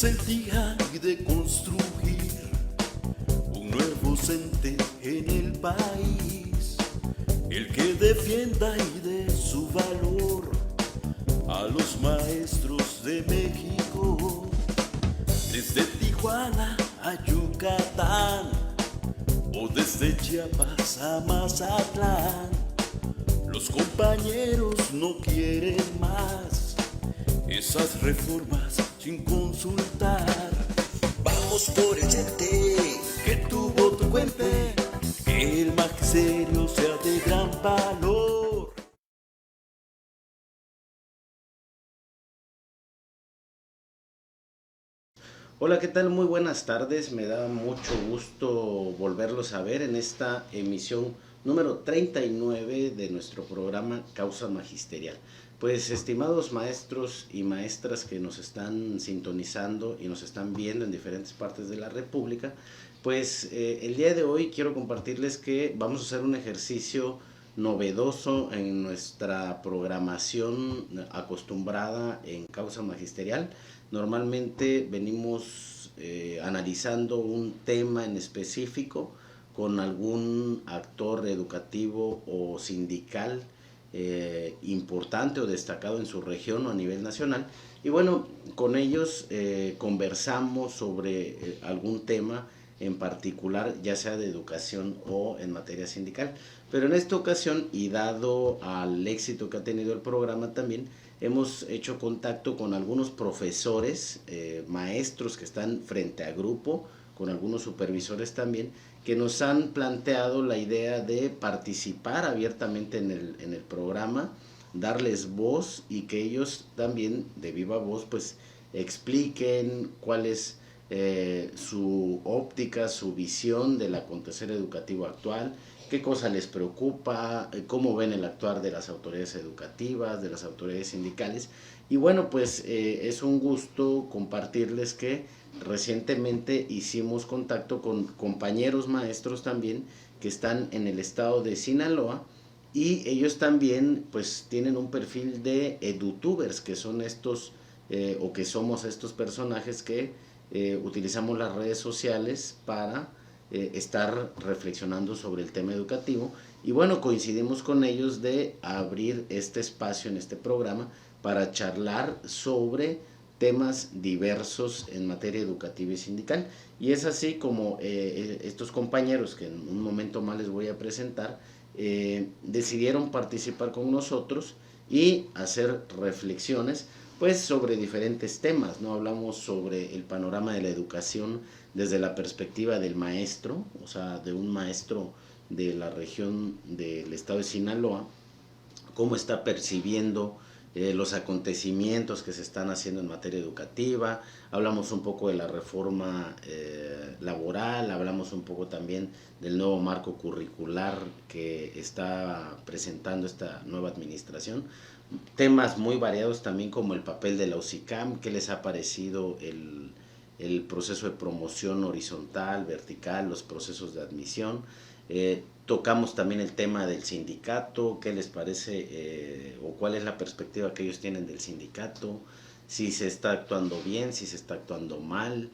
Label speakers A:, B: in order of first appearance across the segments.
A: el día de construir un nuevo ente en el país, el que defienda y dé su valor a los maestros de México, desde Tijuana a Yucatán o desde Chiapas a Mazatlán. Los compañeros no quieren más esas reformas sin consultar. Vamos por el CENTE, que tu voto cuente, que el magisterio sea de gran valor.
B: Hola, ¿qué tal? Muy buenas tardes. Me da mucho gusto volverlos a ver en esta emisión número 39 de nuestro programa Causa Magisterial. Pues, estimados maestros y maestras que nos están sintonizando y nos están viendo en diferentes partes de la República, pues el día de hoy quiero compartirles que vamos a hacer un ejercicio novedoso en nuestra programación acostumbrada en Causa Magisterial. Normalmente venimos analizando un tema en específico con algún actor educativo o sindical importante o destacado en su región o a nivel nacional. Y bueno, con ellos conversamos sobre algún tema en particular, ya sea de educación o en materia sindical. Pero en esta ocasión, y dado al éxito que ha tenido el programa también, hemos hecho contacto con algunos profesores, maestros que están frente a grupo, con algunos supervisores también, que nos han planteado la idea de participar abiertamente en el programa, darles voz y que ellos también de viva voz pues expliquen cuál es su óptica, su visión del acontecer educativo actual, qué cosa les preocupa, cómo ven el actuar de las autoridades educativas, de las autoridades sindicales. Y bueno, pues es un gusto compartirles que recientemente hicimos contacto con compañeros maestros también que están en el estado de Sinaloa, y ellos también pues tienen un perfil de edutubers, que son estos o que somos estos personajes que utilizamos las redes sociales para estar reflexionando sobre el tema educativo. Y bueno, coincidimos con ellos de abrir este espacio en este programa para charlar sobre temas diversos en materia educativa y sindical. Y es así como estos compañeros, que en un momento más les voy a presentar, decidieron participar con nosotros y hacer reflexiones pues sobre diferentes temas, ¿no? Hablamos sobre el panorama de la educación desde la perspectiva del maestro, o sea, de un maestro de la región del estado de Sinaloa, cómo está percibiendo los acontecimientos que se están haciendo en materia educativa. Hablamos un poco de la reforma laboral, hablamos un poco también del nuevo marco curricular que está presentando esta nueva administración. Temas muy variados también, como el papel de la UCICAM, qué les ha parecido el proceso de promoción horizontal, vertical, los procesos de admisión. Tocamos también el tema del sindicato, qué les parece o cuál es la perspectiva que ellos tienen del sindicato, si se está actuando bien, si se está actuando mal.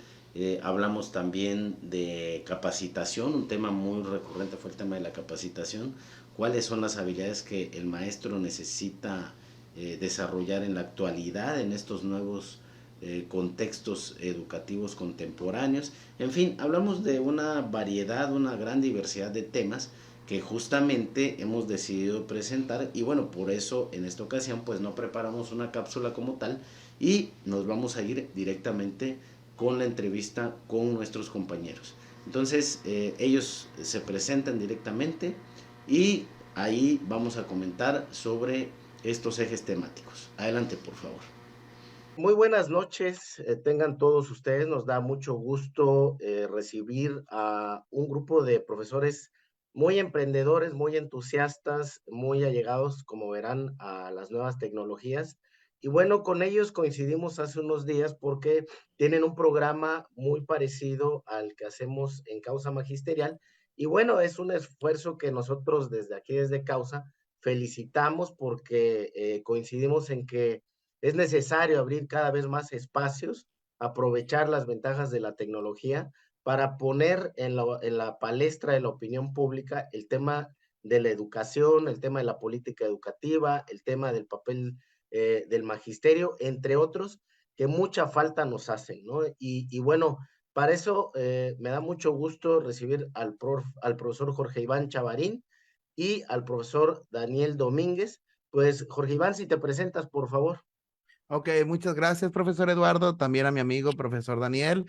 B: Hablamos también de capacitación, un tema muy recurrente fue el tema de la capacitación, cuáles son las habilidades que el maestro necesita desarrollar en la actualidad en estos nuevos contextos educativos contemporáneos. En fin, hablamos de una variedad, una gran diversidad de temas que justamente hemos decidido presentar, y bueno, por eso en esta ocasión pues no preparamos una cápsula como tal y nos vamos a ir directamente con la entrevista con nuestros compañeros. Entonces ellos se presentan directamente y ahí vamos a comentar sobre estos ejes temáticos. Adelante, por favor. Muy buenas noches, tengan todos ustedes. Nos da mucho gusto recibir a un grupo de profesores muy emprendedores, muy entusiastas, muy allegados, como verán, a las nuevas tecnologías. Y bueno, con ellos coincidimos hace unos días porque tienen un programa muy parecido al que hacemos en Causa Magisterial. Y bueno, es un esfuerzo que nosotros desde aquí, desde Causa, felicitamos porque coincidimos en que es necesario abrir cada vez más espacios aprovechar las ventajas de la tecnología para poner en la palestra de la opinión pública el tema de la educación, el tema de la política educativa, el tema del papel del magisterio, entre otros, que mucha falta nos hacen, ¿no? Y bueno, para eso me da mucho gusto recibir al profesor Jorge Iván Chavarín y al profesor Daniel Domínguez. Pues Jorge Iván, si te presentas, por favor.
C: Ok, muchas gracias, profesor Eduardo. También a mi amigo, profesor Daniel.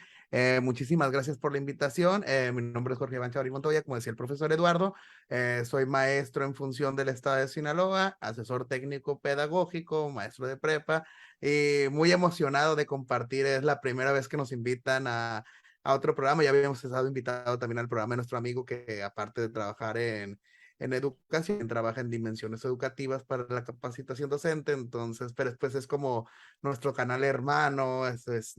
C: Muchísimas gracias por la invitación. Mi nombre es Jorge Iván Chavarri Montoya, como decía el profesor Eduardo. Soy maestro en función del estado de Sinaloa, asesor técnico pedagógico, maestro de prepa, y muy emocionado de compartir. Es la primera vez que nos invitan a otro programa. Ya habíamos estado invitados también al programa de nuestro amigo que, aparte de trabajar en educación, trabaja en dimensiones educativas para la capacitación docente, entonces, pero después es como nuestro canal hermano,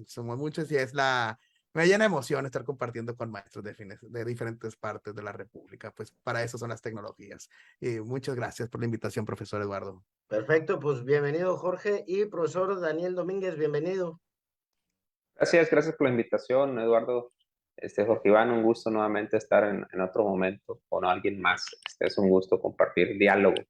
C: somos muchos y me llena de emoción estar compartiendo con maestros de diferentes partes de la República, pues para eso son las tecnologías. Y muchas gracias por la invitación, profesor Eduardo.
B: Perfecto, pues bienvenido Jorge y profesor Daniel Domínguez, bienvenido.
D: Gracias por la invitación, Eduardo. Jorge Iván, un gusto nuevamente estar en otro momento con alguien más. Es un gusto compartir diálogo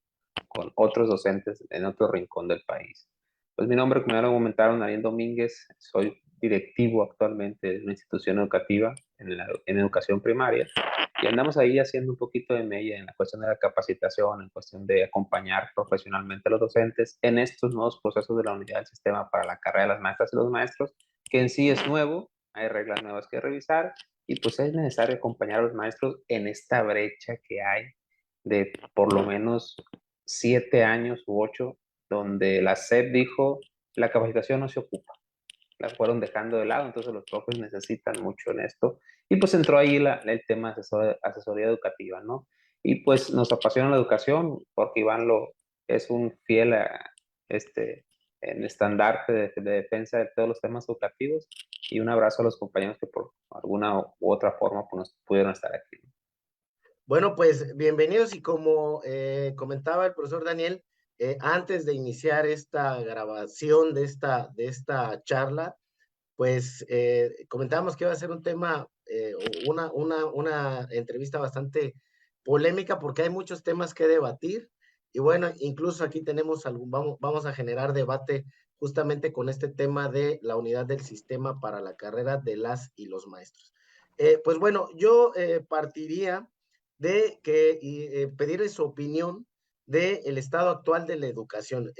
D: con otros docentes en otro rincón del país. Pues mi nombre, como ya lo comentaron, Daniel Domínguez, soy directivo actualmente de una institución educativa en educación primaria y andamos ahí haciendo un poquito de mella en la cuestión de la capacitación, en cuestión de acompañar profesionalmente a los docentes en estos nuevos procesos de la unidad del sistema para la carrera de las maestras y los maestros, que en sí es nuevo, hay reglas nuevas que revisar y pues es necesario acompañar a los maestros en esta brecha que hay de por lo menos 7 años u 8, donde la SEP dijo la capacitación no se ocupa, la fueron dejando de lado, entonces los profes necesitan mucho en esto. Y pues entró ahí el tema de asesoría educativa, ¿no? Y pues nos apasiona la educación, porque Iván es un fiel en estandarte de defensa de todos los temas educativos. Y un abrazo a los compañeros que por alguna u otra forma pues, nos pudieron estar aquí.
B: Bueno, pues bienvenidos y como comentaba el profesor Daniel, antes de iniciar esta grabación de esta charla, pues comentábamos que iba a ser un tema, una entrevista bastante polémica porque hay muchos temas que debatir y bueno, incluso aquí tenemos vamos a generar debate justamente con este tema de la unidad del sistema para la carrera de las y los maestros. Pues bueno, yo partiría de que pedirles su opinión del estado actual de la educación.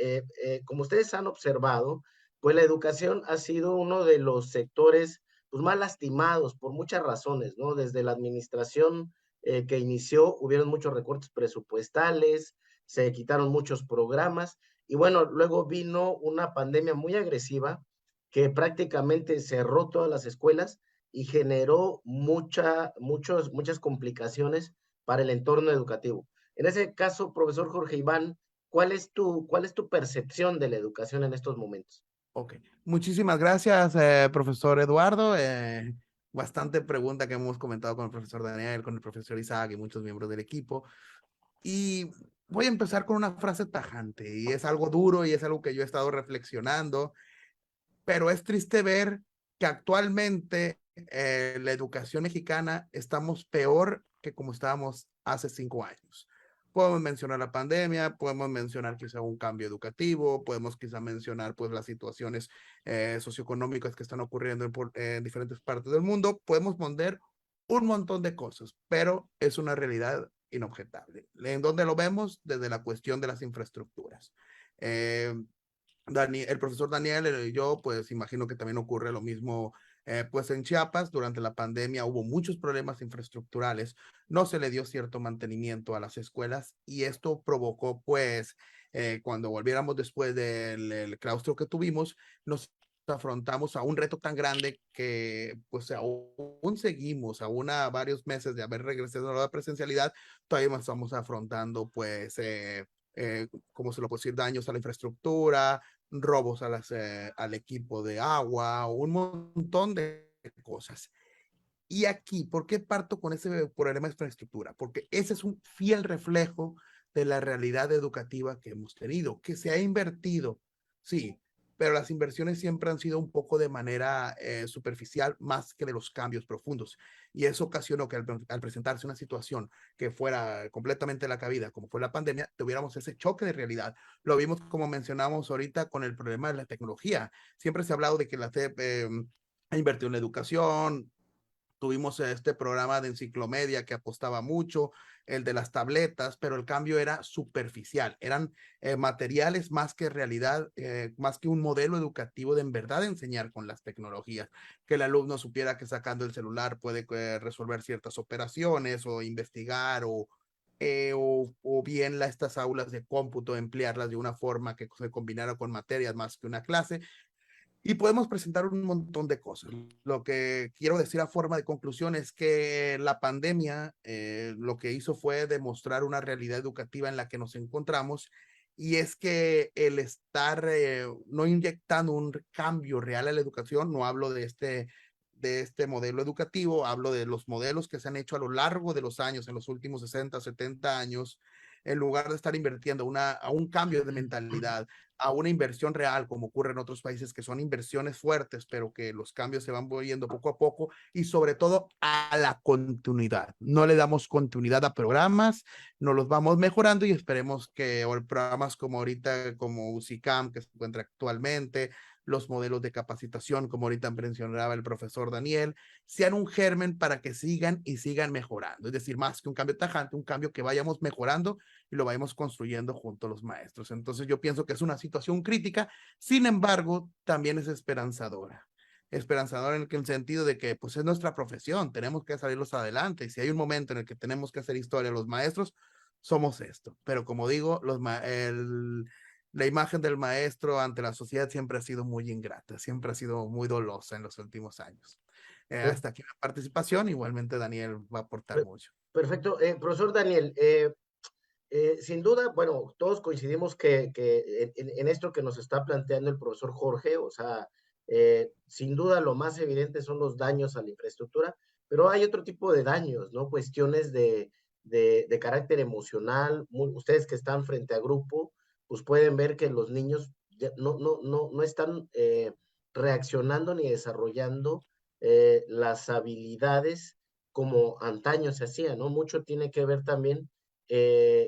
B: Como ustedes han observado, pues la educación ha sido uno de los sectores pues, más lastimados por muchas razones, ¿no? Desde la administración que inició, hubieron muchos recortes presupuestales, se quitaron muchos programas, y bueno, luego vino una pandemia muy agresiva que prácticamente cerró todas las escuelas y generó muchas complicaciones para el entorno educativo. En ese caso, profesor Jorge Iván, cuál es tu percepción de la educación en estos momentos?
C: Ok, muchísimas gracias, profesor Eduardo. Bastante pregunta que hemos comentado con el profesor Daniel, con el profesor Isaac y muchos miembros del equipo. Y voy a empezar con una frase tajante, y es algo duro y es algo que yo he estado reflexionando, pero es triste ver que actualmente la educación mexicana estamos peor que como estábamos hace 5 años. Podemos mencionar la pandemia, podemos mencionar quizá un cambio educativo, podemos quizá mencionar pues las situaciones socioeconómicas que están ocurriendo en diferentes partes del mundo, podemos poner un montón de cosas, pero es una realidad inobjetable. ¿En dónde lo vemos? Desde la cuestión de las infraestructuras. El profesor Daniel y yo, pues imagino que también ocurre lo mismo, pues en Chiapas, durante la pandemia hubo muchos problemas infraestructurales, no se le dio cierto mantenimiento a las escuelas y esto provocó, pues, cuando volviéramos después del claustro que tuvimos, nos afrontamos a un reto tan grande que pues aún seguimos, aún a varios meses de haber regresado a la presencialidad, todavía estamos afrontando pues como se lo puede decir, daños a la infraestructura, robos al equipo de agua, un montón de cosas. Y aquí, ¿por qué parto con ese problema de infraestructura? Porque ese es un fiel reflejo de la realidad educativa que hemos tenido, que se ha invertido, sí, pero las inversiones siempre han sido un poco de manera superficial más que de los cambios profundos. Y eso ocasionó que al presentarse una situación que fuera completamente la cabida, como fue la pandemia, tuviéramos ese choque de realidad. Lo vimos como mencionamos ahorita con el problema de la tecnología. Siempre se ha hablado de que la CEP ha invertido en la educación. Tuvimos este programa de enciclomedia que apostaba mucho, el de las tabletas, pero el cambio era superficial. Eran materiales más que realidad, más que un modelo educativo de en verdad enseñar con las tecnologías. Que el alumno supiera que sacando el celular puede resolver ciertas operaciones o investigar o bien estas aulas de cómputo, emplearlas de una forma que se combinara con materias más que una clase. Y podemos presentar un montón de cosas. Lo que quiero decir a forma de conclusión es que la pandemia lo que hizo fue demostrar una realidad educativa en la que nos encontramos, y es que el estar no inyectando un cambio real a la educación, no hablo de este modelo educativo, hablo de los modelos que se han hecho a lo largo de los años, en los últimos 60, 70 años, en lugar de estar invirtiendo a un cambio de mentalidad, a una inversión real, como ocurre en otros países que son inversiones fuertes, pero que los cambios se van viendo poco a poco, y sobre todo a la continuidad. No le damos continuidad a programas, no los vamos mejorando, y esperemos que programas como ahorita, como UCICAM, que se encuentra actualmente, los modelos de capacitación, como ahorita mencionaba el profesor Daniel, sean un germen para que sigan y sigan mejorando. Es decir, más que un cambio tajante, un cambio que vayamos mejorando y lo vayamos construyendo junto a los maestros. Entonces yo pienso que es una situación crítica, sin embargo, también es esperanzadora. Esperanzadora en el sentido de que pues es nuestra profesión, tenemos que salirlos adelante, y si hay un momento en el que tenemos que hacer historia los maestros, somos esto. Pero como digo, la imagen del maestro ante la sociedad siempre ha sido muy ingrata, siempre ha sido muy dolosa en los últimos años.
E: Per-
C: Hasta aquí la participación, igualmente Daniel va a aportar
E: per-
C: mucho.
E: Perfecto. Profesor Daniel, sin duda, bueno, todos coincidimos que en esto que nos está planteando el profesor Jorge, o sea, sin duda lo más evidente son los daños a la infraestructura, pero hay otro tipo de daños, ¿no? Cuestiones de carácter emocional. Ustedes que están frente a grupo, pues pueden ver que los niños no están reaccionando ni desarrollando las habilidades como antaño se hacía, ¿no? Mucho tiene que ver también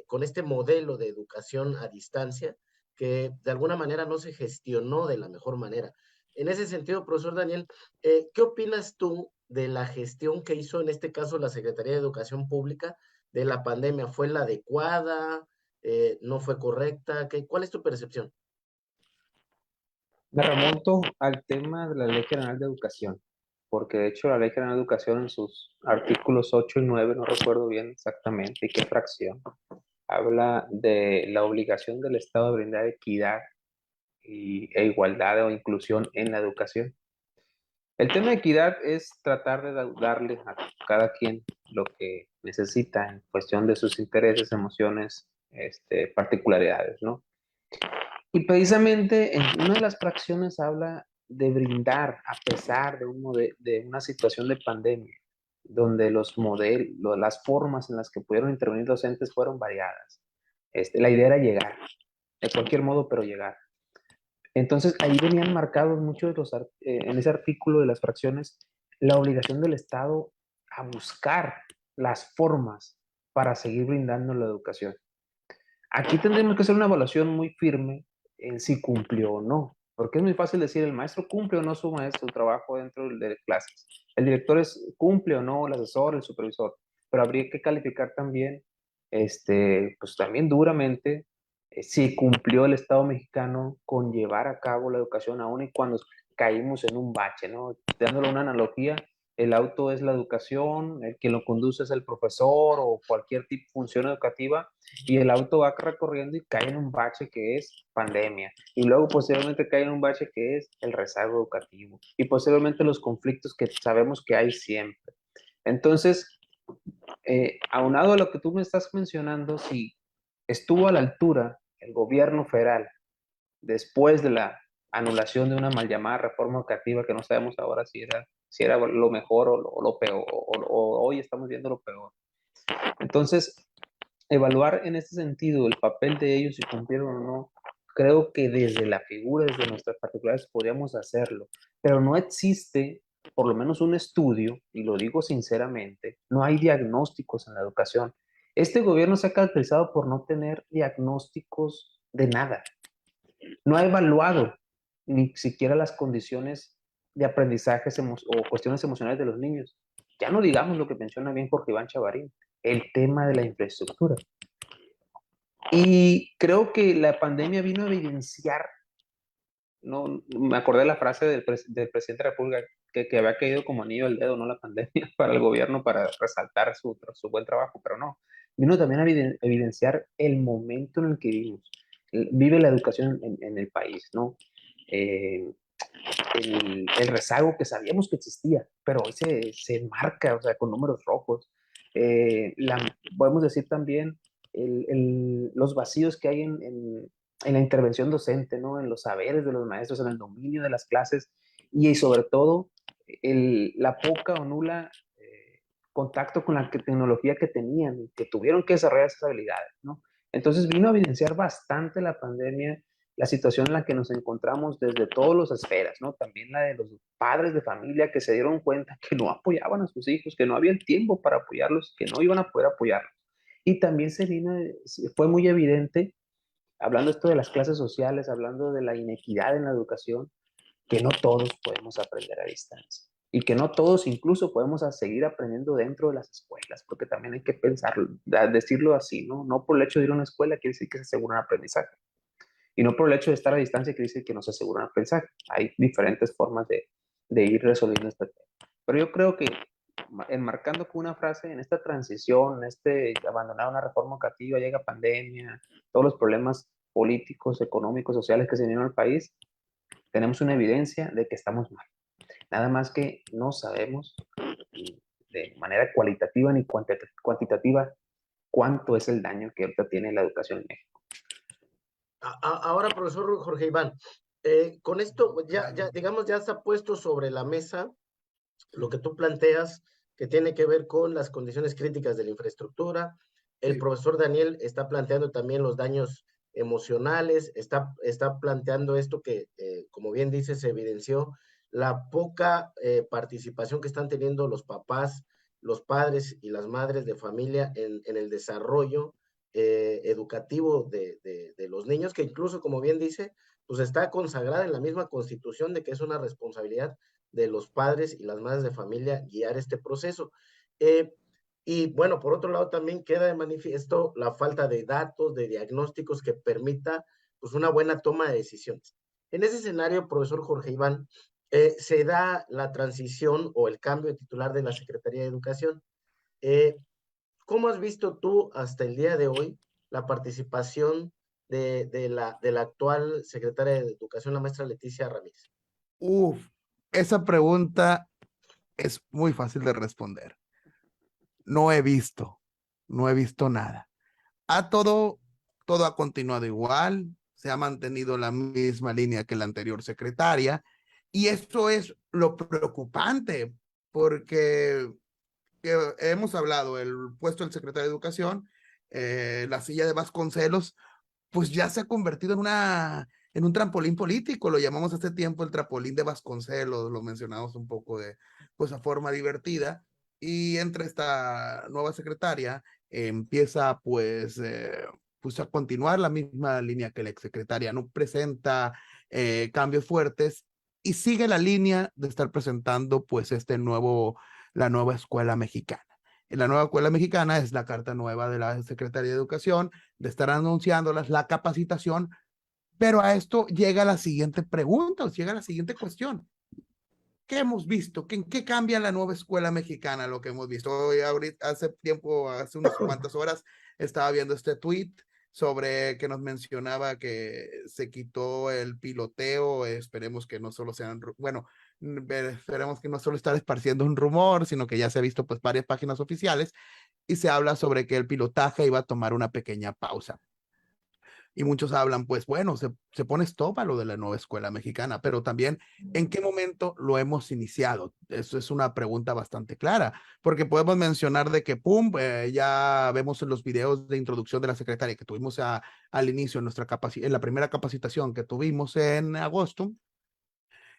E: con este modelo de educación a distancia que de alguna manera no se gestionó de la mejor manera. En ese sentido, profesor Daniel, ¿qué opinas tú de la gestión que hizo en este caso la Secretaría de Educación Pública de la pandemia? ¿Fue la adecuada? ¿No fue correcta? ¿Cuál es tu percepción?
D: Me remonto al tema de la Ley General de Educación, porque de hecho la Ley General de Educación en sus artículos 8 y 9, no recuerdo bien exactamente y qué fracción, habla de la obligación del Estado de brindar equidad e igualdad o inclusión en la educación. El tema de equidad es tratar de darle a cada quien lo que necesita en cuestión de sus intereses, emociones, particularidades, ¿no? Y precisamente en una de las fracciones habla de brindar a pesar de una situación de pandemia, donde los modelos, las formas en las que pudieron intervenir docentes fueron variadas. La idea era llegar, de cualquier modo, pero llegar. Entonces ahí venían marcados muchos de en ese artículo de las fracciones, la obligación del Estado a buscar las formas para seguir brindando la educación. Aquí tendremos que hacer una evaluación muy firme en si cumplió o no, porque es muy fácil decir el maestro cumple o no su maestro, su trabajo dentro de clases. El director cumple o no, el asesor, el supervisor, pero habría que calificar también, pues también duramente, si cumplió el Estado mexicano con llevar a cabo la educación aún y cuando caímos en un bache, ¿no? Dándole una analogía, el auto es la educación, el que lo conduce es el profesor o cualquier tipo de función educativa, y el auto va recorriendo y cae en un bache que es pandemia, y luego posteriormente cae en un bache que es el rezago educativo, y posteriormente los conflictos que sabemos que hay siempre. Entonces, aunado a lo que tú me estás mencionando, si estuvo a la altura el gobierno federal después de la anulación de una mal llamada reforma educativa que no sabemos ahora si era lo mejor o lo peor, o hoy estamos viendo lo peor. Entonces, evaluar en este sentido el papel de ellos, si cumplieron o no, creo que desde la figura, desde nuestras particulares, podríamos hacerlo, pero no existe, por lo menos un estudio, y lo digo sinceramente, no hay diagnósticos en la educación. Este gobierno se ha caracterizado por no tener diagnósticos de nada. No ha evaluado ni siquiera las condiciones de aprendizaje o cuestiones emocionales de los niños. Ya no digamos lo que menciona bien Jorge Iván Chavarín, el tema de la infraestructura. Y creo que la pandemia vino a evidenciar, no, me acordé de la frase del presidente de la República, que había caído como anillo al dedo, ¿no? La pandemia para el gobierno, para resaltar su buen trabajo, pero no. Vino también a evidenciar el momento en el que vivimos. Vive la educación en el país, ¿no? El rezago que sabíamos que existía, pero hoy se marca, o sea, con números rojos. Podemos decir también los vacíos que hay en la intervención docente, ¿no? En los saberes de los maestros, en el dominio de las clases y sobre todo la poca o nula contacto con la tecnología que tenían y que tuvieron que desarrollar esas habilidades, ¿no? Entonces vino a evidenciar bastante la pandemia la situación en la que nos encontramos desde todas las esferas, ¿no? También la de los padres de familia que se dieron cuenta que no apoyaban a sus hijos, que no había el tiempo para apoyarlos, que no iban a poder apoyarlos. Y también fue muy evidente, hablando esto de las clases sociales, hablando de la inequidad en la educación, que no todos podemos aprender a distancia y que no todos incluso podemos seguir aprendiendo dentro de las escuelas, porque también hay que pensarlo, decirlo así, ¿no? No por el hecho de ir a una escuela quiere decir que se asegura un aprendizaje. Y no por el hecho de estar a distancia quiere decir que no se asegura un aprendizaje. Hay diferentes formas de ir resolviendo este tema. Pero yo creo que enmarcando con una frase en esta transición, abandonar una reforma educativa, llega pandemia, todos los problemas políticos, económicos, sociales que se vienen al país, tenemos una evidencia de que estamos mal. Nada más que no sabemos de manera cualitativa ni cuantitativa cuánto es el daño que ahorita tiene la educación en México.
E: Ahora, profesor Jorge Iván, con esto digamos, ya está puesto sobre la mesa lo que tú planteas, que tiene que ver con las condiciones críticas de la infraestructura. El profesor Daniel está planteando también los daños emocionales, está planteando esto que, como bien dice, se evidenció la poca participación que están teniendo los papás, los padres y las madres de familia en el desarrollo educativo de los niños, que incluso, como bien dice, pues está consagrada en la misma Constitución de que es una responsabilidad de los padres y las madres de familia guiar este proceso. Y bueno, por otro lado también queda de manifiesto la falta de datos, de diagnósticos que permita pues una buena toma de decisiones. En ese escenario, profesor Jorge Iván, se da la transición o el cambio de titular de la Secretaría de Educación. ¿Cómo has visto tú hasta el día de hoy la participación de la actual secretaria de Educación, la maestra Leticia Ramírez?
C: Esa pregunta es muy fácil de responder. No he visto nada. Todo ha continuado igual, se ha mantenido la misma línea que la anterior secretaria, y eso es lo preocupante, porque hemos hablado, el puesto del secretario de Educación, la silla de Vasconcelos, pues ya se ha convertido en un trampolín político, lo llamamos hace tiempo el trampolín de Vasconcelos, lo mencionamos un poco pues a forma divertida, y entre esta nueva secretaria empieza pues a continuar la misma línea que la exsecretaria, no presenta cambios fuertes y sigue la línea de estar presentando pues la nueva escuela mexicana. La nueva escuela mexicana es la carta nueva de la Secretaría de Educación, de estar anunciándolas, la capacitación, pero a esto llega la siguiente pregunta, o llega la siguiente cuestión. ¿Qué hemos visto? ¿En qué cambia la nueva escuela mexicana lo que hemos visto? Hoy, hace unas cuantas horas, estaba viendo este tweet sobre que nos mencionaba que se quitó el piloteo. Esperemos que no solo sean, esperemos que no solo estar esparciendo un rumor, sino que ya se ha visto pues varias páginas oficiales y se habla sobre que el pilotaje iba a tomar una pequeña pausa. y muchos hablan, pues bueno, se pone stop a lo de la nueva escuela mexicana, pero también ¿en qué momento lo hemos iniciado? Eso es una pregunta bastante clara, porque podemos mencionar de que, pum, ya vemos en los videos de introducción de la secretaria que tuvimos al inicio en la primera capacitación que tuvimos en agosto,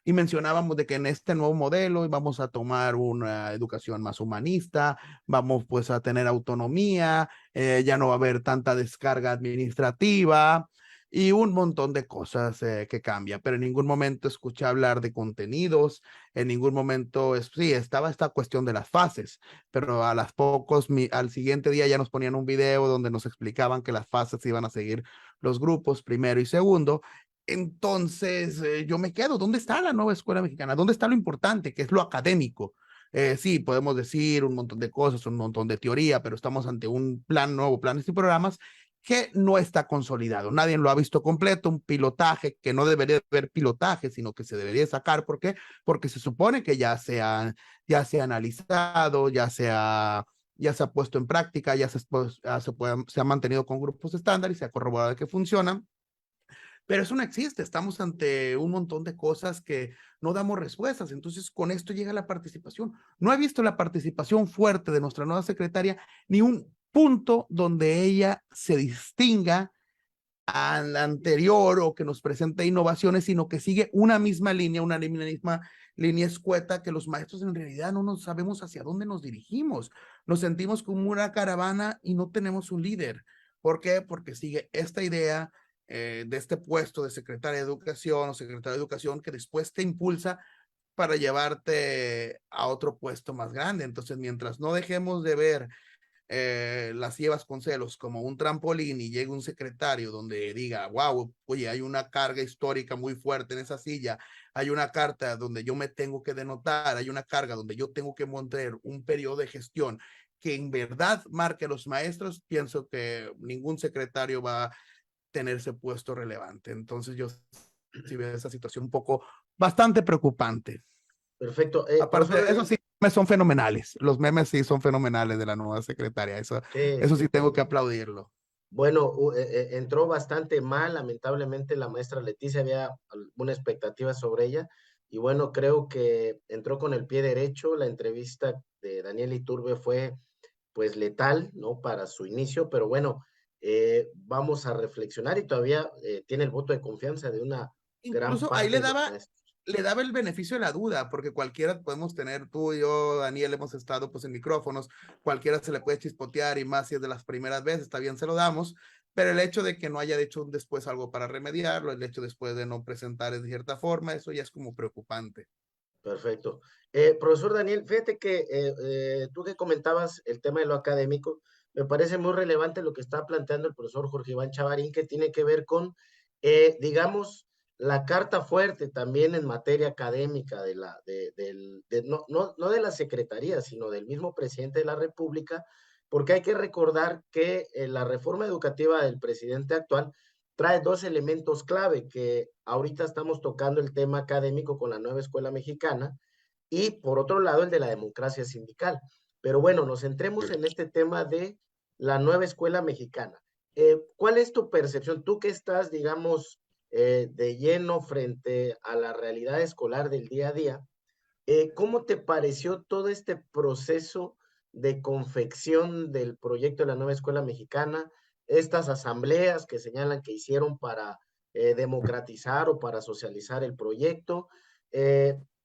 C: y mencionábamos de que en este nuevo modelo vamos a tomar una educación más humanista, vamos pues a tener autonomía, ya no va a haber tanta descarga administrativa y un montón de cosas que cambian, pero en ningún momento escuché hablar de contenidos, en ningún momento, sí, estaba esta cuestión de las fases, pero a las pocos, al siguiente día ya nos ponían un video donde nos explicaban que las fases iban a seguir los grupos primero y segundo. Entonces, yo me quedo, ¿dónde está la nueva escuela mexicana? ¿Dónde está lo importante, que es lo académico? Sí, podemos decir un montón de cosas, un montón de teoría, pero estamos ante un nuevo planes y programas que no está consolidado. Nadie lo ha visto completo, un pilotaje que no debería haber pilotaje, sino que se debería sacar. ¿Por qué? Porque se supone que ya se ha analizado, ya se ha puesto en práctica, se ha mantenido con grupos estándar y se ha corroborado que funcionan. Pero eso no existe, estamos ante un montón de cosas que no damos respuestas, entonces con esto llega la participación. No he visto la participación fuerte de nuestra nueva secretaria, ni un punto donde ella se distinga al anterior o que nos presente innovaciones, sino que sigue una misma línea escueta que los maestros en realidad no nos sabemos hacia dónde nos dirigimos. Nos sentimos como una caravana y no tenemos un líder. ¿Por qué? Porque sigue esta idea de este puesto de secretaria de Educación o secretario de Educación que después te impulsa para llevarte a otro puesto más grande. Entonces, mientras no dejemos de ver las llevas con celos como un trampolín y llega un secretario donde diga, wow, oye, hay una carga histórica muy fuerte en esa silla, hay una carta donde yo me tengo que denotar, hay una carga donde yo tengo que montar un periodo de gestión que en verdad marque a los maestros, pienso que ningún secretario va a tener ese puesto relevante. Entonces yo sí veo esa situación un poco bastante preocupante.
E: Perfecto.
C: Aparte, eso sí, son fenomenales. Los memes sí son fenomenales de la nueva secretaria. Eso sí tengo que aplaudirlo.
E: Bueno, entró bastante mal, lamentablemente la maestra Leticia había alguna expectativa sobre ella y bueno, creo que entró con el pie derecho. La entrevista de Daniel Iturbe fue pues letal, ¿no? Para su inicio, pero bueno, vamos a reflexionar y todavía tiene el voto de confianza de una gran
C: Incluso
E: parte
C: ahí
E: de los maestros.
C: le daba el beneficio de la duda, porque cualquiera podemos tener, tú y yo, Daniel, hemos estado pues en micrófonos, cualquiera se le puede chispotear y más si es de las primeras veces, está bien, se lo damos, pero el hecho de que no haya hecho después algo para remediarlo, el hecho después de no presentar de cierta forma, eso ya es como preocupante.
E: Perfecto. Profesor Daniel, fíjate que tú que comentabas el tema de lo académico, me parece muy relevante lo que está planteando el profesor Jorge Iván Chavarín, que tiene que ver con, digamos, la carta fuerte también en materia académica no de la Secretaría, sino del mismo presidente de la República, porque hay que recordar que la reforma educativa del presidente actual trae dos elementos clave, que ahorita estamos tocando el tema académico con la nueva escuela mexicana y por otro lado el de la democracia sindical. Pero bueno, nos centremos en este tema de la nueva escuela mexicana. ¿Cuál es tu percepción? Tú que estás, digamos, de lleno frente a la realidad escolar del día a día, ¿cómo te pareció todo este proceso de confección del proyecto de la nueva escuela mexicana? Estas asambleas que señalan que hicieron para democratizar o para socializar el proyecto,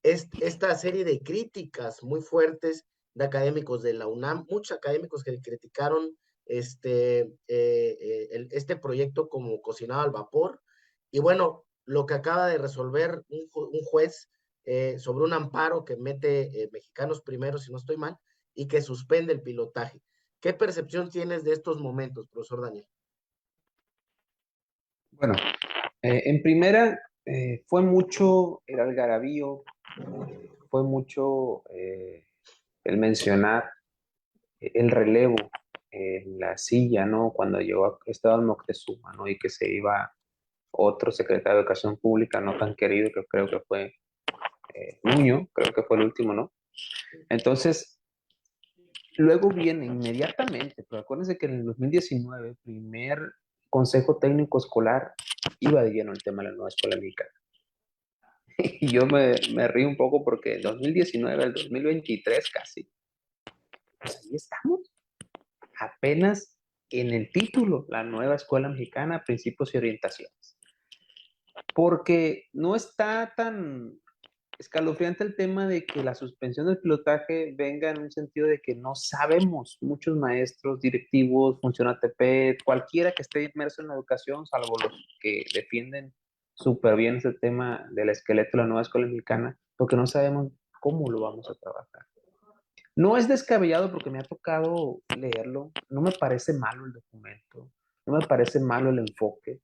E: esta serie de críticas muy fuertes de académicos de la UNAM, muchos académicos que criticaron este proyecto como cocinado al vapor, y bueno, lo que acaba de resolver un juez sobre un amparo que mete Mexicanos Primero, si no estoy mal, y que suspende el pilotaje. ¿Qué percepción tienes de estos momentos, profesor Daniel?
D: Bueno, en primera, fue mucho el algarabío, fue mucho el mencionar el relevo en la silla, ¿no? Cuando llegó, estaba Moctezuma, ¿no? Y que se iba otro secretario de Educación Pública, no tan querido, que creo que fue Nuño, creo que fue el último, ¿no? Entonces, luego viene inmediatamente, pero acuérdense que en el 2019, Consejo Técnico Escolar iba de lleno el tema de la nueva escuela mexicana. Y yo me río un poco porque en 2019, el 2023 casi, pues ahí estamos, apenas en el título, la nueva escuela mexicana, principios y orientaciones. Porque no está tan escalofriante el tema de que la suspensión del pilotaje venga en un sentido de que no sabemos, muchos maestros, directivos, funcionarios ATP, cualquiera que esté inmerso en la educación, salvo los que defienden súper bien ese tema del esqueleto de la nueva escuela mexicana, porque no sabemos cómo lo vamos a trabajar. No es descabellado porque me ha tocado leerlo, no me parece malo el documento, no me parece malo el enfoque,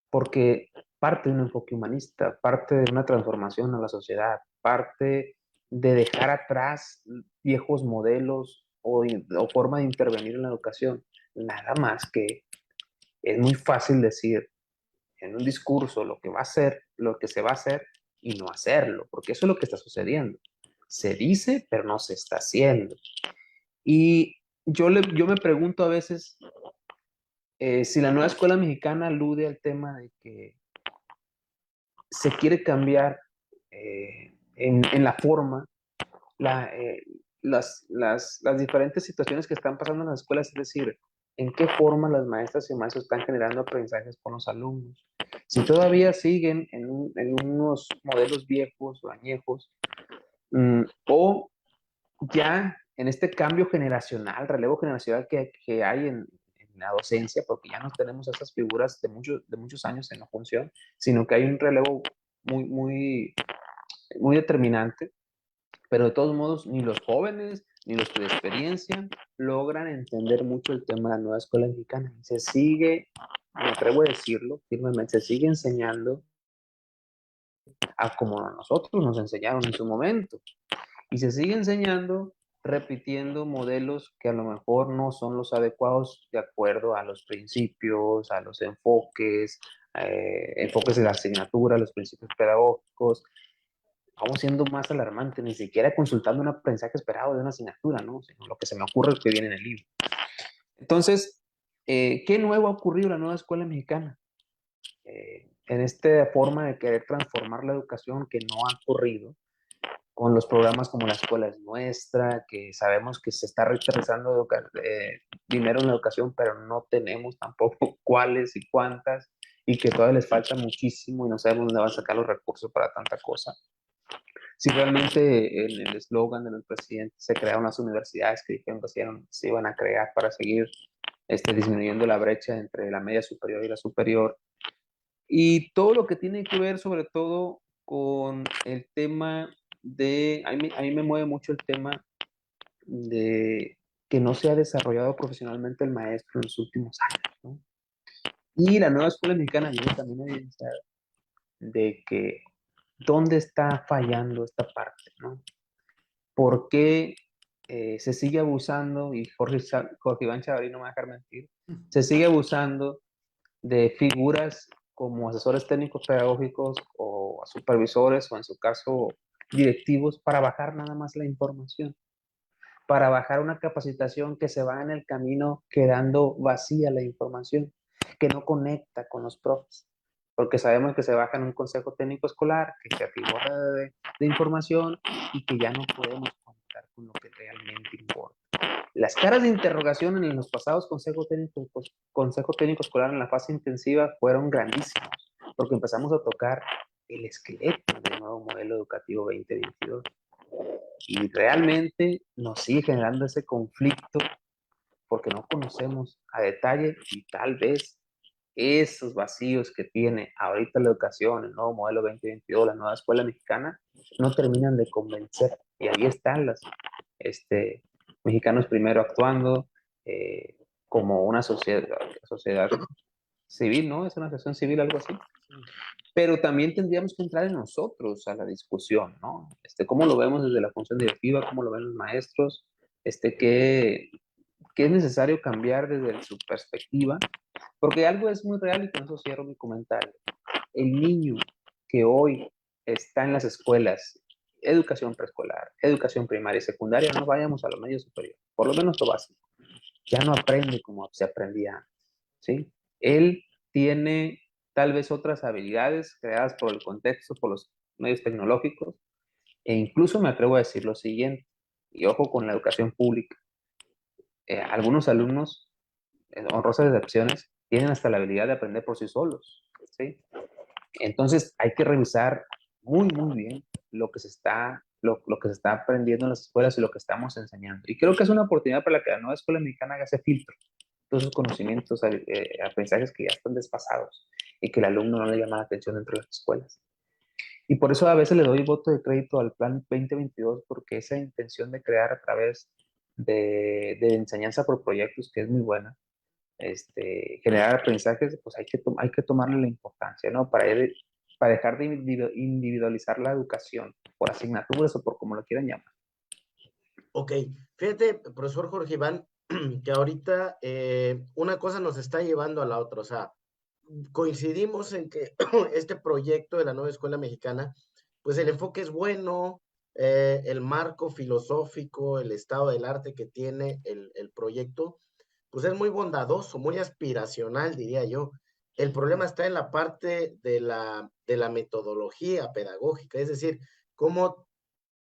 D: porque parte de un enfoque humanista, parte de una transformación a la sociedad, parte de dejar atrás viejos modelos o forma de intervenir en la educación. Nada más que es muy fácil decir en un discurso lo que va a ser, lo que se va a hacer y no hacerlo, porque eso es lo que está sucediendo. Se dice, pero no se está haciendo. Y yo me pregunto a veces si la nueva escuela mexicana alude al tema de que se quiere cambiar en la forma, las diferentes situaciones que están pasando en las escuelas, es decir, en qué forma las maestras y maestros están generando aprendizajes con los alumnos. Si todavía siguen en unos modelos viejos o añejos, o ya en este cambio generacional, relevo generacional que hay en la docencia, porque ya no tenemos esas figuras de muchos años en la función, sino que hay un relevo muy determinante, pero de todos modos ni los jóvenes ni los de experiencia logran entender mucho el tema de la nueva escuela mexicana. Se sigue, me atrevo a decirlo firmemente, se sigue enseñando a como nosotros nos enseñaron en su momento. Y se sigue enseñando repitiendo modelos que a lo mejor no son los adecuados de acuerdo a los principios, a los enfoques de la asignatura, los principios pedagógicos. Vamos siendo más alarmante, ni siquiera consultando un aprendizaje esperado de una asignatura, ¿no? Sino lo que se me ocurre que viene en el libro. Entonces, ¿qué nuevo ha ocurrido en la nueva escuela mexicana? En esta forma de querer transformar la educación que no ha ocurrido, con los programas como La Escuela es Nuestra, que sabemos que se está rechazando dinero en la educación, pero no tenemos tampoco cuáles y cuántas, y que todavía les falta muchísimo y no sabemos dónde van a sacar los recursos para tanta cosa. Si realmente en el eslogan del presidente se crearon las universidades que dijeron que se iban a crear para seguir disminuyendo la brecha entre la media superior y la superior, y todo lo que tiene que ver sobre todo con el tema a mí me mueve mucho el tema de que no se ha desarrollado profesionalmente el maestro en los últimos años, ¿no? Y la nueva escuela mexicana viene también a evidenciar de que dónde está fallando esta parte, ¿no? ¿Por qué se sigue abusando, y Jorge Iván Chavarín no me va a dejar mentir, se sigue abusando de figuras como asesores técnicos pedagógicos o supervisores o en su caso directivos para bajar nada más la información, para bajar una capacitación que se va en el camino quedando vacía la información, que no conecta con los profes, porque sabemos que se baja en un consejo técnico escolar, que se atiborra de información y que ya no podemos conectar con lo que realmente importa. Las caras de interrogación en los pasados consejos técnico escolar en la fase intensiva fueron grandísimos, porque empezamos a tocar el esqueleto del nuevo modelo educativo 2022. Y realmente nos sigue generando ese conflicto porque no conocemos a detalle y tal vez esos vacíos que tiene ahorita la educación, el nuevo modelo 2022, la nueva escuela mexicana, no terminan de convencer. Y ahí están los mexicanos primero actuando como una sociedad civil, ¿no? Es una asociación civil, algo así. Pero también tendríamos que entrar en nosotros a la discusión, ¿no? ¿Cómo lo vemos desde la función directiva? ¿Cómo lo ven los maestros? ¿Qué es necesario cambiar desde su perspectiva? Porque algo es muy real y con eso cierro mi comentario. El niño que hoy está en las escuelas, educación preescolar, educación primaria y secundaria, no vayamos a los medios superiores, por lo menos lo básico, ya no aprende como se aprendía antes, ¿sí? Él tiene tal vez otras habilidades creadas por el contexto, por los medios tecnológicos, e incluso me atrevo a decir lo siguiente, y ojo con la educación pública. Algunos alumnos, honrosas excepciones, tienen hasta la habilidad de aprender por sí solos, ¿sí? Entonces hay que revisar muy bien lo que se está aprendiendo en las escuelas y lo que estamos enseñando. Y creo que es una oportunidad para que la nueva escuela mexicana haga ese filtro, todos esos conocimientos, aprendizajes que ya están desfasados y que el alumno no le llama la atención dentro de las escuelas. Y por eso a veces le doy voto de crédito al Plan 2022, porque esa intención de crear a través de enseñanza por proyectos, que es muy buena, generar aprendizajes, pues hay que tomarle la importancia, ¿no? Para dejar de individualizar la educación por asignaturas o por como lo quieran llamar.
E: Ok, fíjate, profesor Jorge Iván, que ahorita una cosa nos está llevando a la otra, o sea, coincidimos en que este proyecto de la nueva escuela mexicana, pues el enfoque es bueno, el marco filosófico, el estado del arte que tiene el proyecto, pues es muy bondadoso, muy aspiracional, diría yo. El problema está en la parte de la metodología pedagógica, es decir, cómo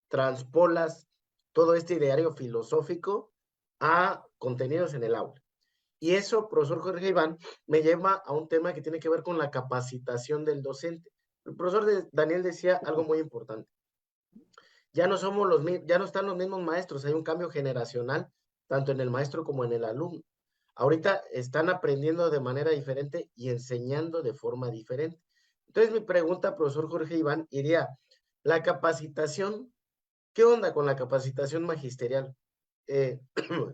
E: transpolas todo este ideario filosófico a contenidos en el aula. Y eso, profesor Jorge Iván, me lleva a un tema que tiene que ver con la capacitación del docente. El profesor Daniel decía algo muy importante. Ya no somos ya no están los mismos maestros, hay un cambio generacional, tanto en el maestro como en el alumno. Ahorita están aprendiendo de manera diferente y enseñando de forma diferente. Entonces, mi pregunta, profesor Jorge Iván, iría, la capacitación, ¿qué onda con la capacitación magisterial? Eh,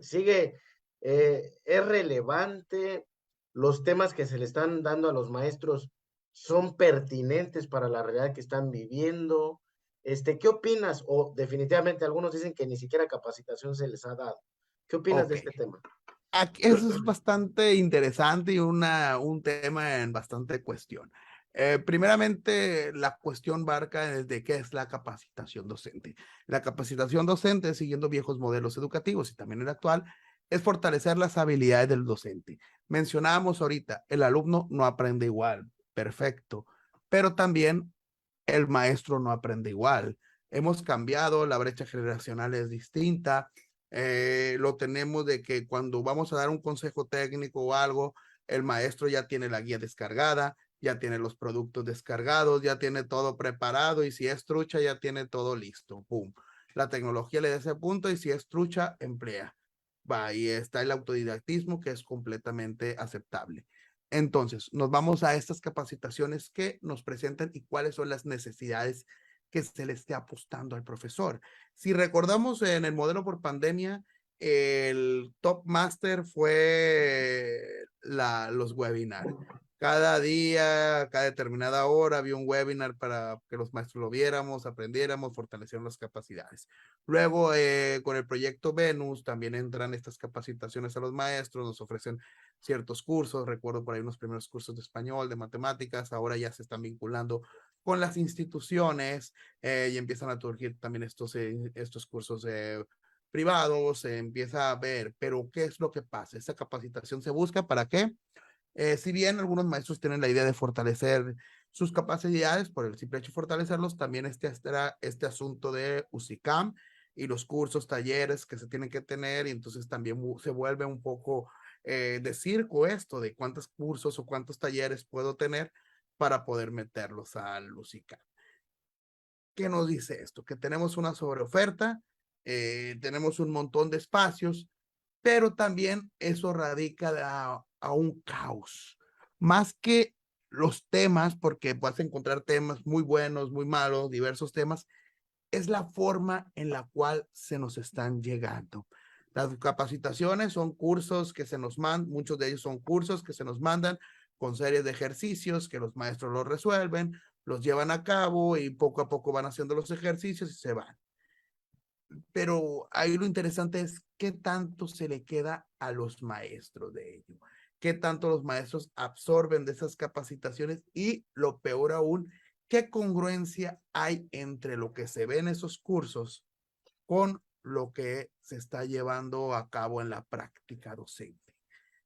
E: ¿Sigue, es relevante? ¿Los temas que se le están dando a los maestros son pertinentes para la realidad que están viviendo? ¿Qué opinas? O definitivamente algunos dicen que ni siquiera capacitación se les ha dado. ¿Qué opinas de
C: Ok.
E: este tema?
C: Eso es bastante interesante y un tema en bastante cuestión. Primeramente, la cuestión barca desde qué es la capacitación docente. La capacitación docente, siguiendo viejos modelos educativos y también el actual, es fortalecer las habilidades del docente. Mencionábamos ahorita, el alumno no aprende igual, perfecto, pero también el maestro no aprende igual. Hemos cambiado, la brecha generacional es distinta. Lo tenemos de que cuando vamos a dar un consejo técnico o algo, el maestro ya tiene la guía descargada, ya tiene los productos descargados, ya tiene todo preparado y si es trucha ya tiene todo listo. ¡Pum! La tecnología le da ese punto y si es trucha, emplea. Va, y está el autodidactismo que es completamente aceptable. Entonces, nos vamos a estas capacitaciones que nos presentan y cuáles son las necesidades que se le esté apostando al profesor. Si recordamos en el modelo por pandemia, el top master fue los webinars. Cada día, cada determinada hora, había un webinar para que los maestros lo viéramos, aprendiéramos, fortalecieran las capacidades. Luego, con el proyecto Venus, también entran estas capacitaciones a los maestros, nos ofrecen ciertos cursos, recuerdo por ahí unos primeros cursos de español, de matemáticas, ahora ya se están vinculando con las instituciones y empiezan a surgir también estos cursos privados, se empieza a ver, pero ¿qué es lo que pasa? Esta capacitación se busca para qué? Si bien algunos maestros tienen la idea de fortalecer sus capacidades, por el simple hecho de fortalecerlos, también este asunto de UCICAM y los cursos, talleres que se tienen que tener, y entonces también se vuelve un poco de circo esto, de cuántos cursos o cuántos talleres puedo tener para poder meterlos al UCICAM. ¿Qué nos dice esto? Que tenemos una sobreoferta, tenemos un montón de espacios, pero también eso radica a un caos. Más que los temas, porque vas a encontrar temas muy buenos, muy malos, diversos temas, es la forma en la cual se nos están llegando. Las capacitaciones son cursos que se nos mandan, muchos de ellos son cursos que se nos mandan con series de ejercicios que los maestros los resuelven, los llevan a cabo y poco a poco van haciendo los ejercicios y se van. Pero ahí lo interesante es qué tanto se le queda a los maestros de ello, qué tanto los maestros absorben de esas capacitaciones y lo peor aún, qué congruencia hay entre lo que se ve en esos cursos con lo que se está llevando a cabo en la práctica docente.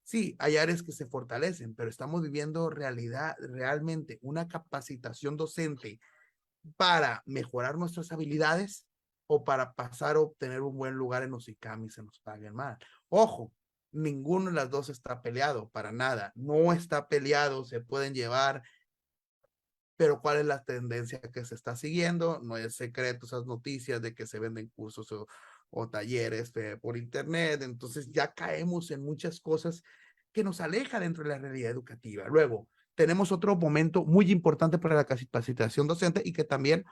C: Sí, hay áreas que se fortalecen, pero estamos viviendo realmente una capacitación docente para mejorar nuestras habilidades o para pasar a obtener un buen lugar en los ICAM y se nos paguen mal. Ojo, ninguno de las dos está peleado, para nada. No está peleado, se pueden llevar, pero ¿cuál es la tendencia que se está siguiendo? No es secreto esas noticias de que se venden cursos o talleres por internet, entonces ya caemos en muchas cosas que nos aleja dentro de la realidad educativa. Luego, tenemos otro momento muy importante para la capacitación docente y que también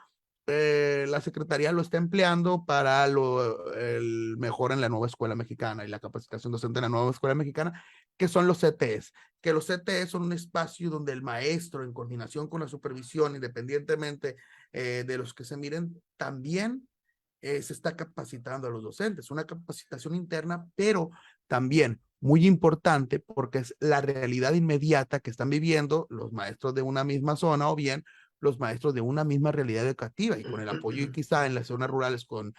C: la Secretaría lo está empleando para el mejor en la nueva escuela mexicana y la capacitación docente en la nueva escuela mexicana, que son los CTEs, que los CTEs son un espacio donde el maestro, en coordinación con la supervisión, independientemente de los que se miren, también se está capacitando a los docentes, una capacitación interna, pero también muy importante porque es la realidad inmediata que están viviendo los maestros de una misma zona o bien los maestros de una misma realidad educativa y con el apoyo y quizá en las zonas rurales con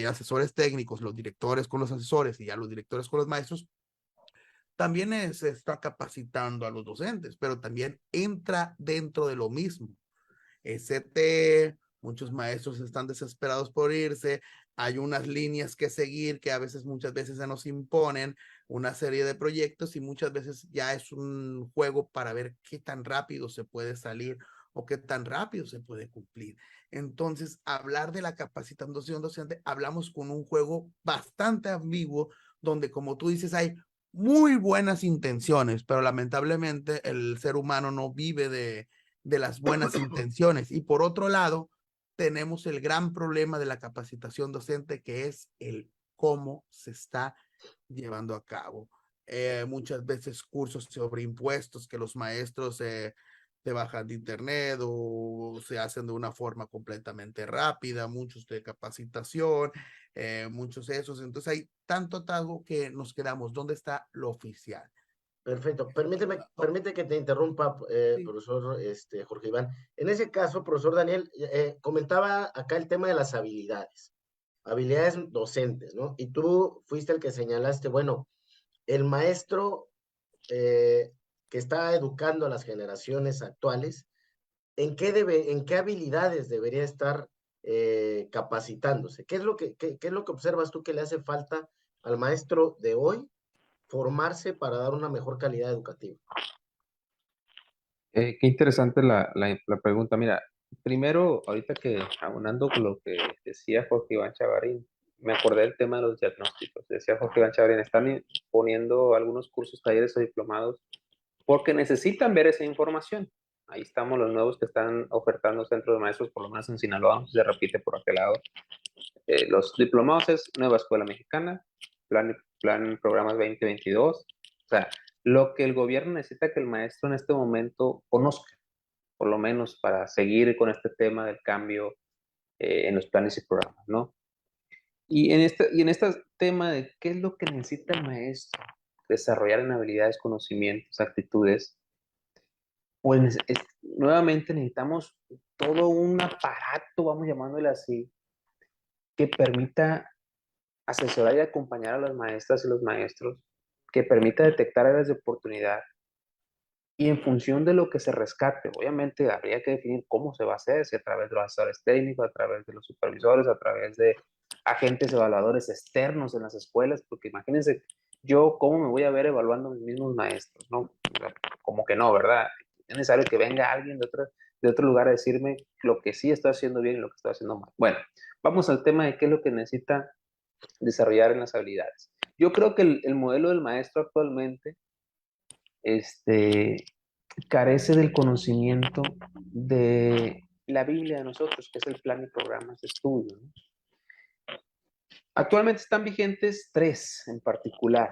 C: asesores técnicos, los directores con los asesores y ya los directores con los maestros, también se está capacitando a los docentes, pero también entra dentro de lo mismo. ST, muchos maestros están desesperados por irse, hay unas líneas que seguir que a veces, muchas veces se nos imponen, una serie de proyectos y muchas veces ya es un juego para ver qué tan rápido se puede salir o qué tan rápido se puede cumplir. Entonces, hablar de la capacitación docente, hablamos con un juego bastante ambiguo, donde como tú dices, hay muy buenas intenciones, pero lamentablemente el ser humano no vive de las buenas intenciones. Y por otro lado, tenemos el gran problema de la capacitación docente, que es el cómo se está llevando a cabo. Muchas veces cursos sobre impuestos que los maestros te bajan de internet o se hacen de una forma completamente rápida, muchos de capacitación, muchos de esos. Entonces hay tanto atasgo que nos quedamos, ¿dónde está lo oficial?
E: Perfecto. Permite que te interrumpa,
C: Sí.
E: profesor Jorge Iván. En ese caso, profesor Daniel, comentaba acá el tema de las habilidades docentes, ¿no? Y tú fuiste el que señalaste, bueno, el maestro que está educando a las generaciones actuales, ¿en qué habilidades debería estar capacitándose? ¿Qué es lo que observas tú que le hace falta al maestro de hoy formarse para dar una mejor calidad educativa?
D: Qué interesante la pregunta. Mira, primero, ahorita que aunando con lo que decía Jorge Iván Chavarín, me acordé del tema de los diagnósticos. Decía Jorge Iván Chavarín, están poniendo algunos cursos, talleres o diplomados porque necesitan ver esa información. Ahí estamos los nuevos que están ofertando centros de maestros, por lo menos en Sinaloa, se repite por aquel lado. Los diplomados es Nueva Escuela Mexicana, plan Programas 2022. O sea, lo que el gobierno necesita que el maestro en este momento conozca, por lo menos para seguir con este tema del cambio en los planes y programas, ¿no? Y en este tema de qué es lo que necesita el maestro desarrollar en habilidades, conocimientos, actitudes, pues nuevamente necesitamos todo un aparato, vamos llamándole así, que permita asesorar y acompañar a las maestras y los maestros, que permita detectar áreas de oportunidad y en función de lo que se rescate, obviamente habría que definir cómo se va a hacer, si a través de los asesores técnicos, a través de los supervisores, a través de agentes evaluadores externos en las escuelas, porque imagínense yo cómo me voy a ver evaluando a mis mismos maestros, ¿no? Como que no, ¿verdad? Es necesario que venga alguien de otro lugar a decirme lo que sí estoy haciendo bien y lo que estoy haciendo mal. Bueno, vamos al tema de qué es lo que necesita desarrollar en las habilidades. Yo creo que el modelo del maestro actualmente carece del conocimiento de la Biblia de nosotros, que es el plan y programas de estudio, ¿no? Actualmente están vigentes tres en particular,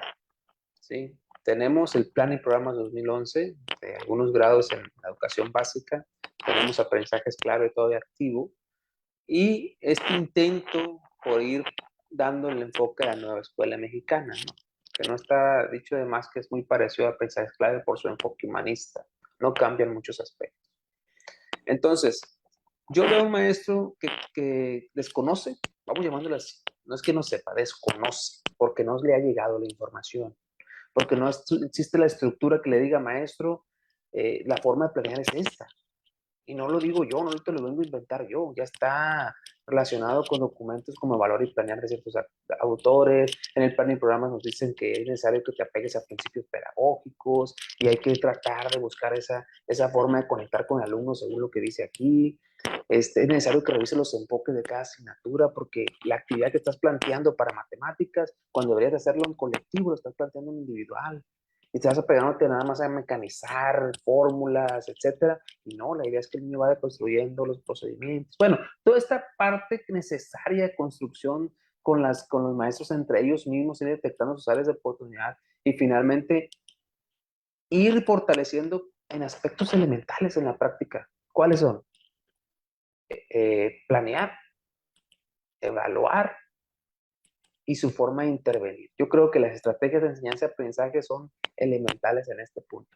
D: ¿sí? Tenemos el plan y programas 2011, de algunos grados en la educación básica, tenemos aprendizajes clave todavía activo, y este intento por ir dando el enfoque a la nueva escuela mexicana, ¿no? Que no está dicho de más que es muy parecido a aprendizajes clave por su enfoque humanista, no cambian muchos aspectos. Entonces, yo veo a un maestro que desconoce, vamos llamándolo así, no es que no sepa, desconoce, porque no le ha llegado la información, porque no existe la estructura que le diga, maestro, la forma de planear es esta. Y no lo digo yo, no te lo vengo a inventar yo, ya está relacionado con documentos como Valor y Planear de ciertos autores. En el plan y programas nos dicen que es necesario que te apegues a principios pedagógicos y hay que tratar de buscar esa forma de conectar con el alumno según lo que dice aquí. Es necesario que revises los enfoques de cada asignatura porque la actividad que estás planteando para matemáticas, cuando deberías hacerlo en colectivo, lo estás planteando en individual. Y te vas apegándote nada más a mecanizar fórmulas, etcétera. Y no, la idea es que el niño vaya construyendo los procedimientos. Bueno, toda esta parte necesaria de construcción con los maestros entre ellos mismos, ir detectando sus áreas de oportunidad y finalmente ir fortaleciendo en aspectos elementales en la práctica. ¿Cuáles son? Planear, evaluar y su forma de intervenir. Yo creo que las estrategias de enseñanza-aprendizaje son elementales en este punto.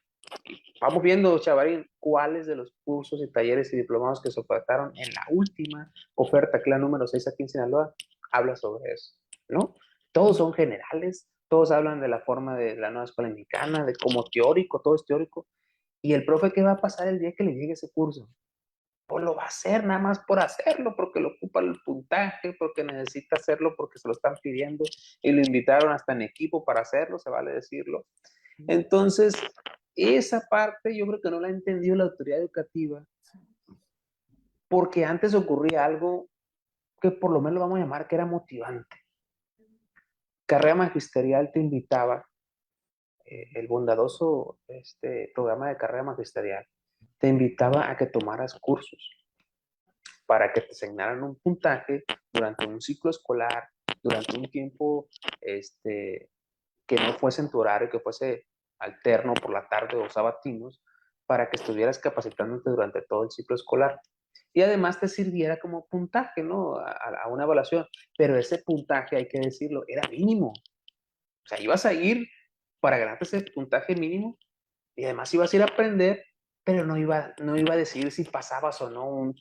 D: Vamos viendo, Chavarín, cuáles de los cursos y talleres y diplomados que se ofertaron en la última oferta, que es la número 6 aquí en Sinaloa, habla sobre eso, ¿no? Todos son generales, todos hablan de la forma de la nueva escuela mexicana, de como teórico, todo es teórico. ¿Y el profe qué va a pasar el día que le llegue ese curso? Pues lo va a hacer nada más por hacerlo, porque lo ocupa el puntaje, porque necesita hacerlo, porque se lo están pidiendo y lo invitaron hasta en equipo para hacerlo, se vale decirlo. Entonces, esa parte yo creo que no la ha entendido la autoridad educativa, porque antes ocurría algo que por lo menos lo vamos a llamar que era motivante. Carrera magisterial te invitaba, el bondadoso programa de carrera magisterial, te invitaba a que tomaras cursos para que te asignaran un puntaje durante un ciclo escolar, durante un tiempo que no fuese en tu horario, que fuese alterno por la tarde o sabatinos, para que estuvieras capacitándote durante todo el ciclo escolar. Y además te sirviera como puntaje, ¿no? A una evaluación. Pero ese puntaje, hay que decirlo, era mínimo. O sea, ibas a ir para ganarte ese puntaje mínimo y además ibas a ir a aprender, pero no iba a decidir si pasabas o no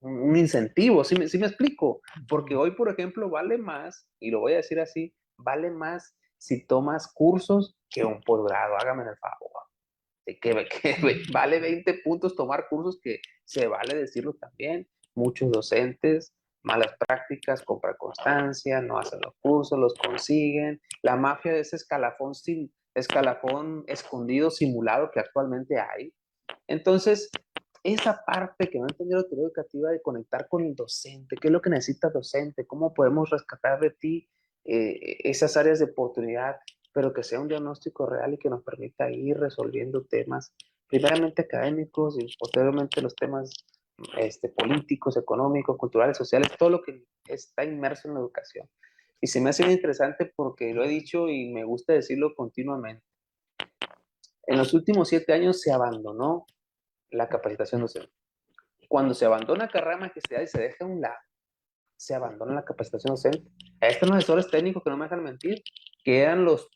D: un incentivo. ¿Sí me explico? Porque hoy, por ejemplo, vale más, y lo voy a decir así, vale más si tomas cursos que un posgrado, hágame el favor. Que vale 20 puntos tomar cursos, que se vale decirlo también. Muchos docentes, malas prácticas, compran constancia, no hacen los cursos, los consiguen. La mafia de ese escalafón escondido, simulado que actualmente hay. Entonces, esa parte que no entendió la autoridad educativa de conectar con el docente, qué es lo que necesita el docente, cómo podemos rescatar de ti esas áreas de oportunidad, pero que sea un diagnóstico real y que nos permita ir resolviendo temas, primeramente académicos y posteriormente los temas políticos, económicos, culturales, sociales, todo lo que está inmerso en la educación. Y se me hace muy interesante porque lo he dicho y me gusta decirlo continuamente. En los últimos 7 años se abandonó la capacitación docente. Cuando se abandona carrera magisterial y se deja a un lado, se abandona la capacitación docente. A estos asesores técnicos que no me dejan mentir, que eran los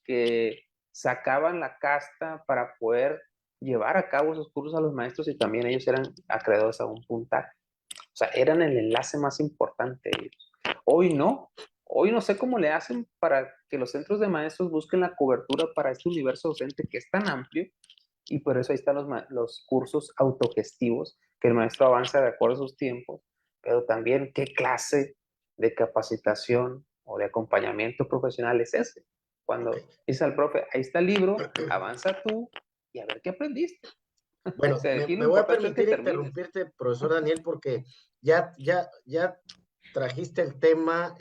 D: que sacaban la casta para poder llevar a cabo esos cursos a los maestros y también ellos eran acreedores a un puntaje. O sea, eran el enlace más importante ellos. Hoy no sé cómo le hacen para que los centros de maestros busquen la cobertura para este universo docente que es tan amplio y por eso ahí están los cursos autogestivos, que el maestro avanza de acuerdo a sus tiempos, pero también qué clase de capacitación o de acompañamiento profesional es ese. Cuando dice al profe, ahí está el libro, avanza tú y a ver qué aprendiste.
E: Bueno,
D: O sea, aquí
E: me
D: lo
E: voy a
D: importante es que
E: permitir
D: termines.
E: interrumpirte, profesor Daniel, porque ya trajiste el tema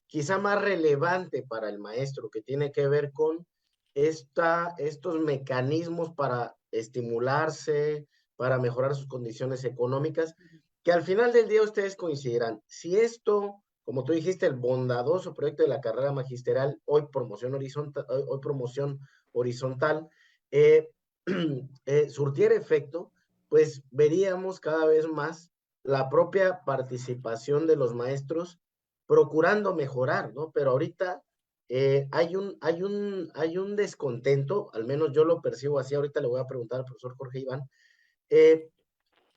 E: quizá más relevante para el maestro, que tiene que ver con estos mecanismos para estimularse, para mejorar sus condiciones económicas, que al final del día ustedes coincidirán. Si esto, como tú dijiste, el bondadoso proyecto de la carrera magisterial, hoy promoción horizontal, surtiera efecto, pues veríamos cada vez más la propia participación de los maestros procurando mejorar, ¿no? Pero ahorita hay un descontento, al menos yo lo percibo así, ahorita le voy a preguntar al profesor Jorge Iván,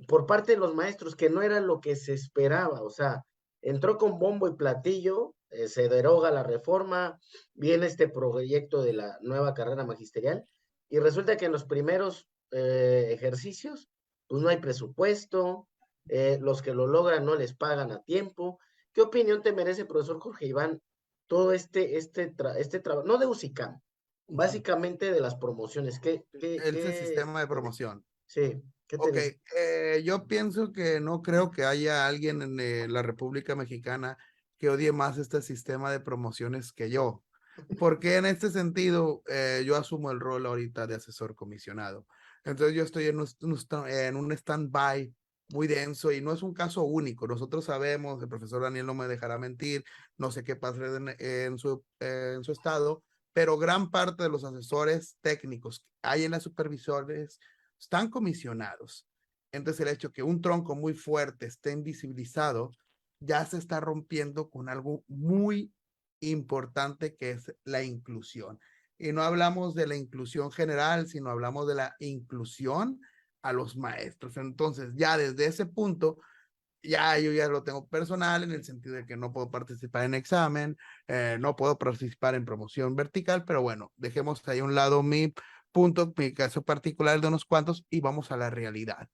E: por parte de los maestros, que no era lo que se esperaba, o sea, entró con bombo y platillo se deroga la reforma, viene este proyecto de la nueva carrera magisterial, y resulta que en los primeros ejercicios, pues no hay presupuesto, los que lo logran no les pagan a tiempo. ¿Qué opinión te merece, profesor Jorge Iván, todo este trabajo, no de UCICAM, básicamente de las promociones?
C: Ese sistema de promoción.
E: Sí, ¿qué te
C: Ok,
E: dice?
C: yo pienso que no creo que haya alguien en la República Mexicana que odie más este sistema de promociones que yo, porque en este sentido yo asumo el rol ahorita de asesor comisionado. Entonces yo estoy en un stand-by muy denso y no es un caso único. Nosotros sabemos, el profesor Daniel no me dejará mentir, no sé qué pasa en su estado, pero gran parte de los asesores técnicos que hay en las supervisiones están comisionados. Entonces el hecho que un tronco muy fuerte esté invisibilizado ya se está rompiendo con algo muy importante que es la inclusión. Y no hablamos de la inclusión general, sino hablamos de la inclusión a los maestros. Entonces ya desde ese punto, ya yo ya lo tengo personal en el sentido de que no puedo participar en examen, no puedo participar en promoción vertical, pero bueno, dejemos ahí a un lado mi punto, mi caso particular de unos cuantos y vamos a la realidad.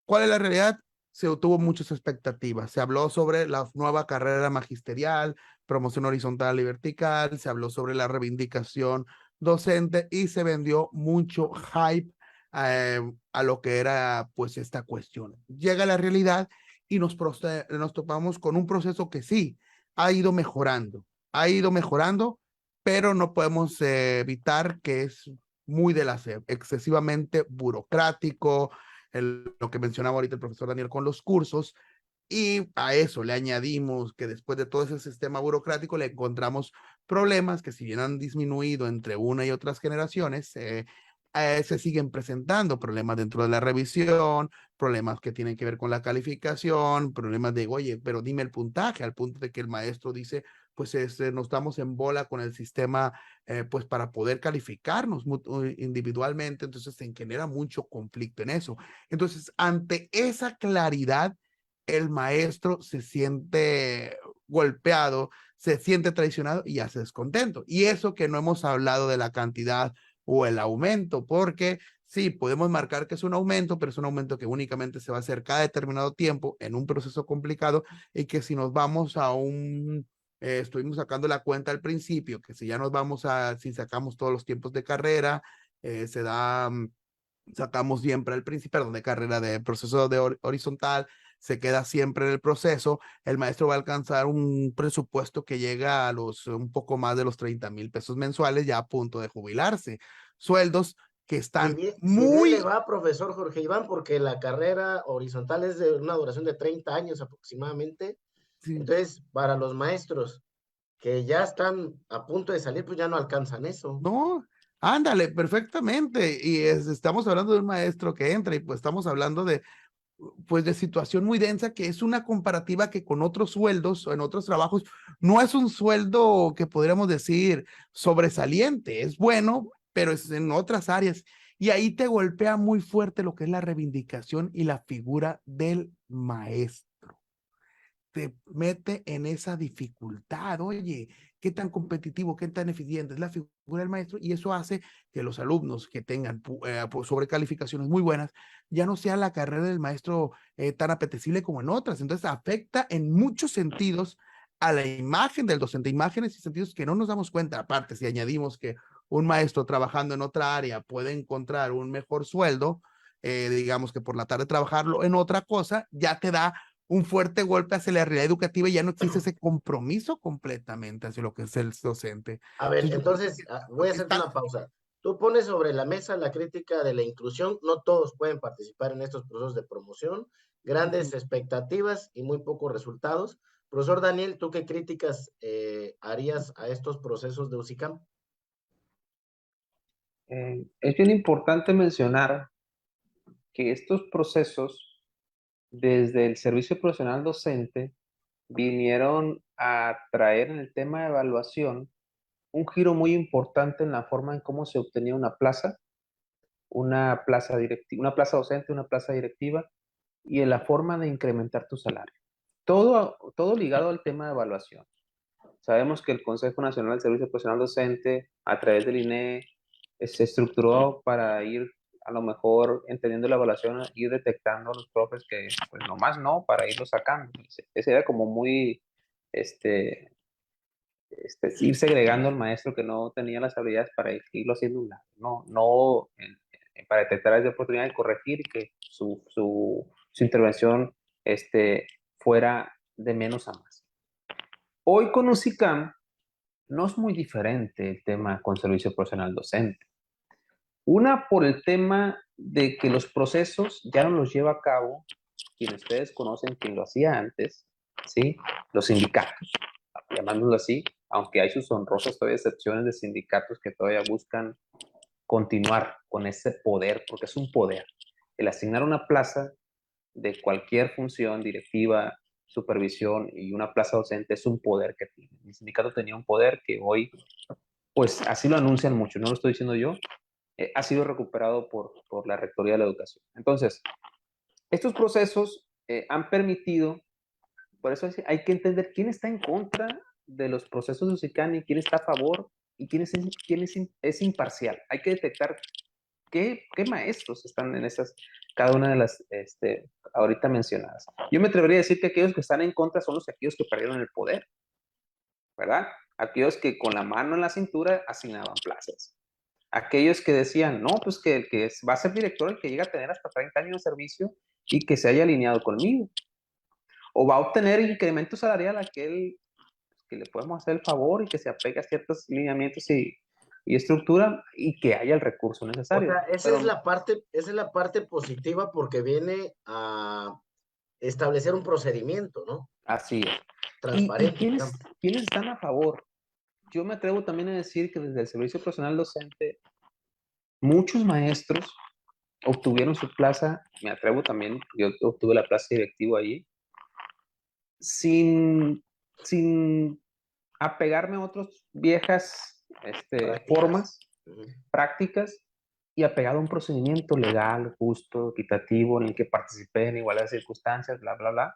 C: ¿Cuál es la realidad? Se tuvo muchas expectativas. Se habló sobre la nueva carrera magisterial, promoción horizontal y vertical, se habló sobre la reivindicación docente y se vendió mucho hype a lo que era pues esta cuestión. Llega la realidad y nos topamos con un proceso que sí ha ido mejorando, pero no podemos evitar que es muy de la SEP, excesivamente burocrático, lo que mencionaba ahorita el profesor Daniel con los cursos, y a eso le añadimos que después de todo ese sistema burocrático le encontramos problemas que si bien han disminuido entre una y otras generaciones, se siguen presentando problemas dentro de la revisión, problemas que tienen que ver con la calificación, problemas de, oye, pero dime el puntaje, al punto de que el maestro dice, pues nos damos en bola con el sistema, pues para poder calificarnos individualmente, entonces se genera mucho conflicto en eso. Entonces, ante esa claridad, el maestro se siente golpeado, se siente traicionado y ya se descontento. Y eso que no hemos hablado de la cantidad o el aumento, porque sí, podemos marcar que es un aumento, pero es un aumento que únicamente se va a hacer cada determinado tiempo en un proceso complicado y que si nos vamos a estuvimos sacando la cuenta al principio, que si ya nos vamos si sacamos todos los tiempos de carrera, se da sacamos siempre al principio, perdón, de carrera de proceso de horizontal, se queda siempre en el proceso, el maestro va a alcanzar un presupuesto que llega a un poco más de los 30,000 pesos mensuales ya a punto de jubilarse. Sueldos que están
E: Si bien le
C: muy...
E: va, profesor Jorge Iván, porque la carrera horizontal es de una duración de 30 años aproximadamente,
C: Sí,
E: entonces para los maestros que ya están a punto de salir, pues ya no alcanzan eso.
C: no, ándale, perfectamente. Y estamos hablando de un maestro que entra y pues estamos hablando pues de situación muy densa, que es una comparativa que con otros sueldos o en otros trabajos no es un sueldo que podríamos decir sobresaliente, es bueno, pero es en otras áreas. Y ahí te golpea muy fuerte lo que es la reivindicación y la figura del maestro. Te mete en esa dificultad, oye, qué tan competitivo, qué tan eficiente es la figura del maestro, y eso hace que los alumnos que tengan sobrecalificaciones muy buenas, ya no sea la carrera del maestro tan apetecible como en otras. Entonces afecta en muchos sentidos a la imagen del docente, imágenes y sentidos que no nos damos cuenta. Aparte, si añadimos que un maestro trabajando en otra área puede encontrar un mejor sueldo, digamos que por la tarde trabajarlo en otra cosa, ya te da un fuerte golpe hacia la realidad educativa y ya no existe ese compromiso completamente hacia lo que es el docente.
E: A ver,
C: Entonces, yo creo
E: entonces
C: que
E: voy a hacerte
C: está,
E: una pausa. Tú pones sobre la mesa la crítica de la inclusión, no todos pueden participar en estos procesos de promoción, grandes expectativas y muy pocos resultados. Profesor Daniel, ¿tú qué críticas harías a estos procesos de UCICAM?
D: Es bien importante mencionar que estos procesos, desde el servicio profesional docente, vinieron a traer en el tema de evaluación un giro muy importante en la forma en cómo se obtenía una plaza directiva, una plaza docente, una plaza directiva, y en la forma de incrementar tu salario. Todo ligado al tema de evaluación. Sabemos que el Consejo Nacional del Servicio Profesional Docente, a través del INE, se estructuró para ir a lo mejor entendiendo la evaluación, ir detectando a los profes que, pues nomás no, para irlo sacando. Ese era como muy, ir segregando al maestro que no tenía las habilidades para irlo haciendo un lado. No para detectar áreas de oportunidad y corregir y que su intervención fuera de menos a más. Hoy con UCICAM no es muy diferente el tema con servicio profesional docente. Una, por el tema de que los procesos ya no los lleva a cabo quien ustedes conocen, quien lo hacía antes, ¿sí? Los sindicatos, llamándolo así, aunque hay sus honrosas todavía excepciones de sindicatos que todavía buscan continuar con ese poder, porque es un poder. El asignar una plaza de cualquier función directiva, supervisión y una plaza docente es un poder que tiene. Mi sindicato tenía un poder que hoy, pues así lo anuncian mucho, no lo estoy diciendo yo, ha sido recuperado por la Rectoría de la Educación. Entonces, estos procesos han permitido, por eso hay que entender quién está en contra de los procesos de UCICAN y quién está a favor y quién es imparcial. Hay que detectar qué maestros están en cada una de las ahorita mencionadas. Yo me atrevería a decir que aquellos que están en contra son aquellos que perdieron el poder, ¿verdad? Aquellos que con la mano en la cintura asignaban plazas. Aquellos que decían, no, pues que el que va a ser director, el que llega a tener hasta 30 años de servicio y que se haya alineado conmigo. O va a obtener incremento salarial a aquel que le podemos hacer el favor y que se apegue a ciertos lineamientos y estructura y que haya el recurso
E: O
D: necesario.
E: sea, esa es la parte positiva porque viene a establecer un procedimiento, ¿no?
D: Así es.
E: Transparente,
D: ¿Quiénes
E: digamos.
D: están a favor? Yo me atrevo también a decir que desde el servicio profesional docente, muchos maestros obtuvieron su plaza, me atrevo también, yo obtuve la plaza directivo allí, sin apegarme a otras viejas formas, prácticas, y apegado a un procedimiento legal, justo, equitativo, en el que participé en igualdad de circunstancias, bla, bla, bla.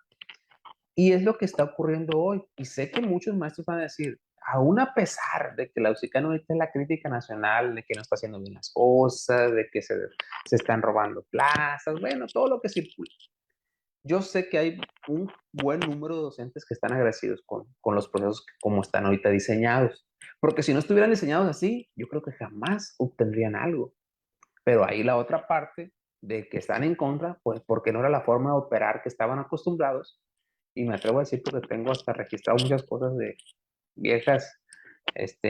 D: Y es lo que está ocurriendo hoy. Y sé que muchos maestros van a decir, aún a pesar de que la UCICAN ahorita es la crítica nacional, de que no está haciendo bien las cosas, de que se están robando plazas, bueno, todo lo que circula. Yo sé que hay un buen número de docentes que están agradecidos con los procesos como están ahorita diseñados. Porque si no estuvieran diseñados así, yo creo que jamás obtendrían algo. Pero ahí la otra parte de que están en contra, pues porque no era la forma de operar que estaban acostumbrados. Y me atrevo a decir porque tengo hasta registrado muchas cosas de viejas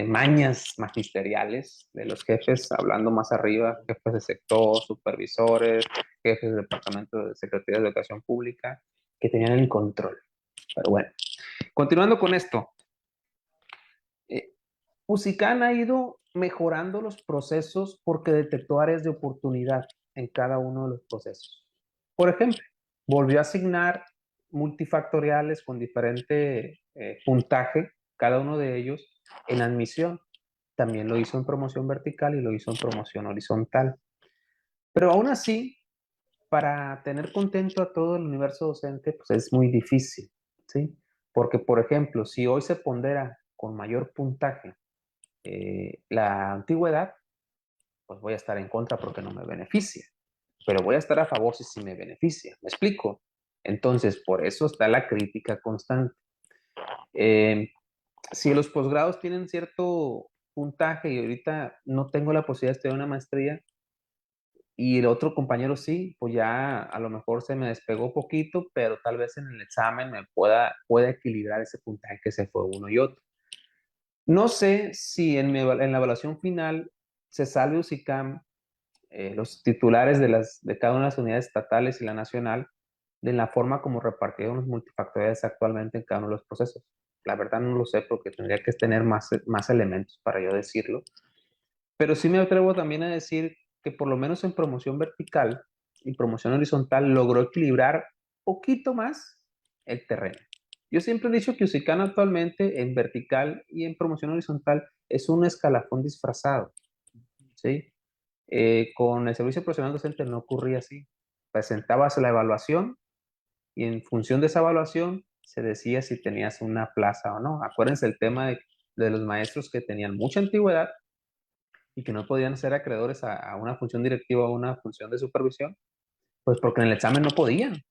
D: mañas magisteriales de los jefes, hablando más arriba, jefes de sector, supervisores, jefes del departamento de Secretaría de Educación Pública, que tenían el control. Pero bueno, continuando con esto, UCICAN ha ido mejorando los procesos porque detectó áreas de oportunidad en cada uno de los procesos. Por ejemplo, volvió a asignar multifactoriales con diferente puntaje, cada uno de ellos, en admisión. También lo hizo en promoción vertical y lo hizo en promoción horizontal. Pero aún así, para tener contento a todo el universo docente, pues es muy difícil, ¿sí? Porque, por ejemplo, si hoy se pondera con mayor puntaje la antigüedad, pues voy a estar en contra porque no me beneficia. Pero voy a estar a favor si me beneficia. ¿Me explico? Entonces, por eso está la crítica constante. Si los posgrados tienen cierto puntaje y ahorita no tengo la posibilidad de estudiar una maestría y el otro compañero sí, pues ya a lo mejor se me despegó poquito, pero tal vez en el examen me pueda equilibrar ese puntaje que se fue uno y otro. No sé si en la evaluación final se salve UCICAM, los titulares de cada una de las unidades estatales y la nacional, de la forma como repartieron los multifactoriales actualmente en cada uno de los procesos. La verdad no lo sé porque tendría que tener más elementos para yo decirlo. Pero sí me atrevo también a decir que por lo menos en promoción vertical y promoción horizontal logró equilibrar poquito más el terreno. Yo siempre he dicho que UCICAN actualmente en vertical y en promoción horizontal es un escalafón disfrazado, ¿sí? Con el servicio profesional docente no ocurría así. Presentabas la evaluación y en función de esa evaluación se decía si tenías una plaza o no. Acuérdense el tema de los maestros que tenían mucha antigüedad y que no podían ser acreedores a una función directiva o una función de supervisión, pues porque en el examen no podían.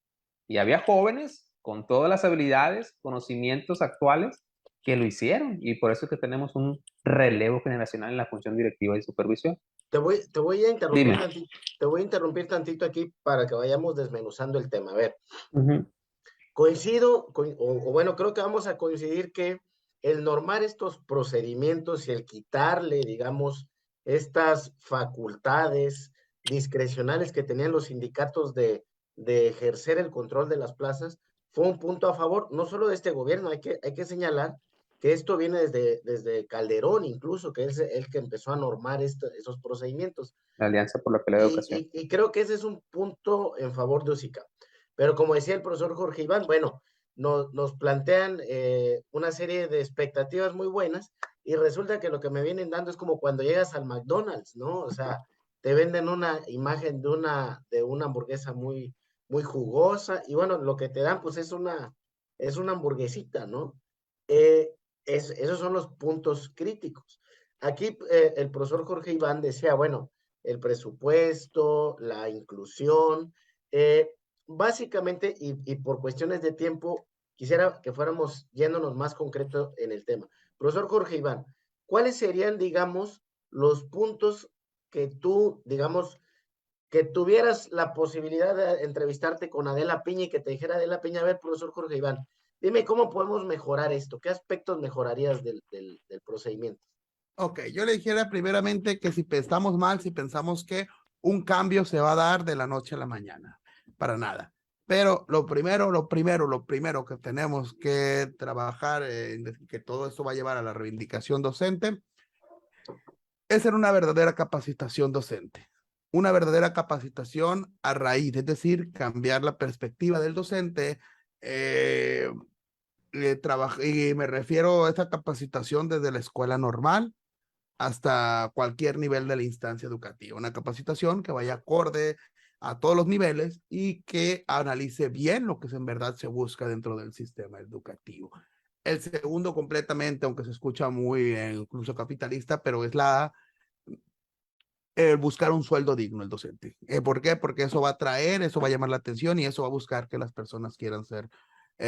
D: Y había jóvenes con todas las habilidades, conocimientos actuales que lo hicieron. Y por eso es que tenemos un relevo generacional en la función directiva y supervisión.
E: Te voy a interrumpir
D: Dime.
E: tantito, te voy a interrumpir tantito aquí para que vayamos desmenuzando el tema. A ver, coincido, o bueno, creo que vamos a coincidir que el normar estos procedimientos y el quitarle, digamos, estas facultades discrecionales que tenían los sindicatos de ejercer el control de las plazas fue un punto a favor, no solo de este gobierno, hay que señalar que esto viene desde Calderón incluso, que es el que empezó a normar esos procedimientos.
D: La Alianza por la Pelea de Educación.
E: Y creo que ese es un punto en favor de UCICA. Pero como decía el profesor Jorge Iván, bueno, nos plantean una serie de expectativas muy buenas y resulta que lo que me vienen dando es como cuando llegas al McDonald's, ¿no? O sea, te venden una imagen de una hamburguesa muy, muy jugosa y bueno, lo que te dan pues es una hamburguesita, ¿no? Esos son los puntos críticos. Aquí el profesor Jorge Iván decía, bueno, el presupuesto, la inclusión, básicamente, y por cuestiones de tiempo, quisiera que fuéramos yéndonos más concreto en el tema. Profesor Jorge Iván, ¿cuáles serían, digamos, los puntos que tú, digamos, que tuvieras la posibilidad de entrevistarte con Adela Piña y que te dijera Adela Piña, a ver, profesor Jorge Iván, dime cómo podemos mejorar esto? ¿Qué aspectos mejorarías del procedimiento?
C: Ok, yo le dijera primeramente que si pensamos mal, si pensamos que un cambio se va a dar de la noche a la mañana, para nada. Pero lo primero que tenemos que trabajar, que todo esto va a llevar a la reivindicación docente, es en una verdadera capacitación docente. Una verdadera capacitación a raíz, es decir, cambiar la perspectiva del docente, y me refiero a esa capacitación desde la escuela normal hasta cualquier nivel de la instancia educativa. Una capacitación que vaya acorde a todos los niveles y que analice bien lo que en verdad se busca dentro del sistema educativo. El segundo completamente, aunque se escucha muy incluso capitalista, pero es buscar un sueldo digno el docente. ¿Por qué? Porque eso va a atraer, eso va a llamar la atención y eso va a buscar que las personas quieran ser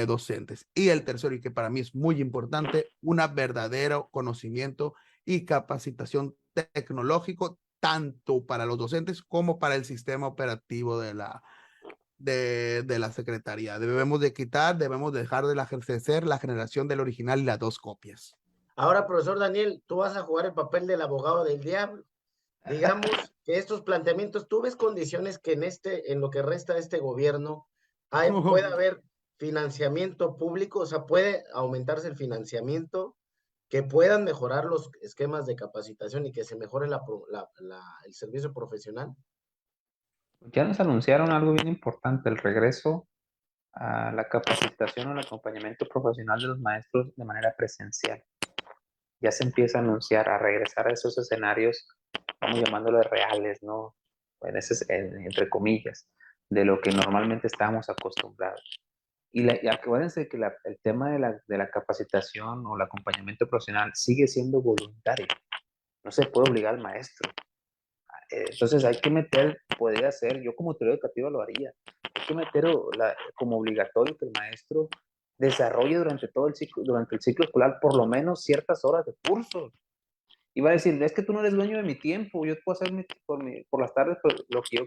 C: docentes. Y el tercero, y que para mí es muy importante, un verdadero conocimiento y capacitación tecnológico, tanto para los docentes como para el sistema operativo de la Secretaría. Debemos dejar de ejercer la generación del original y las dos copias.
E: Ahora, profesor Daniel, tú vas a jugar el papel del abogado del diablo. Digamos que estos planteamientos, ¿tú ves condiciones que en lo que resta de este gobierno puede haber financiamiento público? O sea, ¿puede aumentarse el financiamiento? Que puedan mejorar los esquemas de capacitación y que se mejore el servicio profesional.
D: Ya nos anunciaron algo bien importante, el regreso a la capacitación o el acompañamiento profesional de los maestros de manera presencial. Ya se empieza a anunciar a regresar a esos escenarios, vamos llamándolo reales, ¿no? Entre comillas, de lo que normalmente estábamos acostumbrados. Y acuérdense que el tema de la capacitación o el acompañamiento profesional sigue siendo voluntario. No se puede obligar al maestro. Entonces hay que meter, podría ser, yo como teoría educativa lo haría, hay que meter como obligatorio que el maestro desarrolle durante el ciclo escolar por lo menos ciertas horas de cursos. Y va a decir, es que tú no eres dueño de mi tiempo, yo puedo hacer por las tardes lo que yo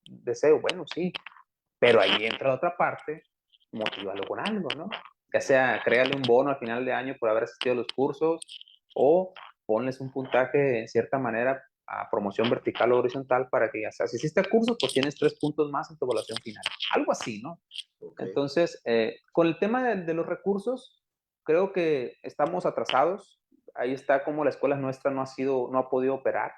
D: deseo. Bueno, sí, pero ahí entra otra parte, motívalo con algo, ¿no? Ya sea, créale un bono al final de año por haber asistido a los cursos o ponles un puntaje en cierta manera a promoción vertical o horizontal para que ya sea, si hiciste curso, pues tienes 3 puntos más en tu evaluación final. Algo así, ¿no? Okay. Entonces, con el tema de los recursos, creo que estamos atrasados. Ahí está como la escuela nuestra no ha podido operar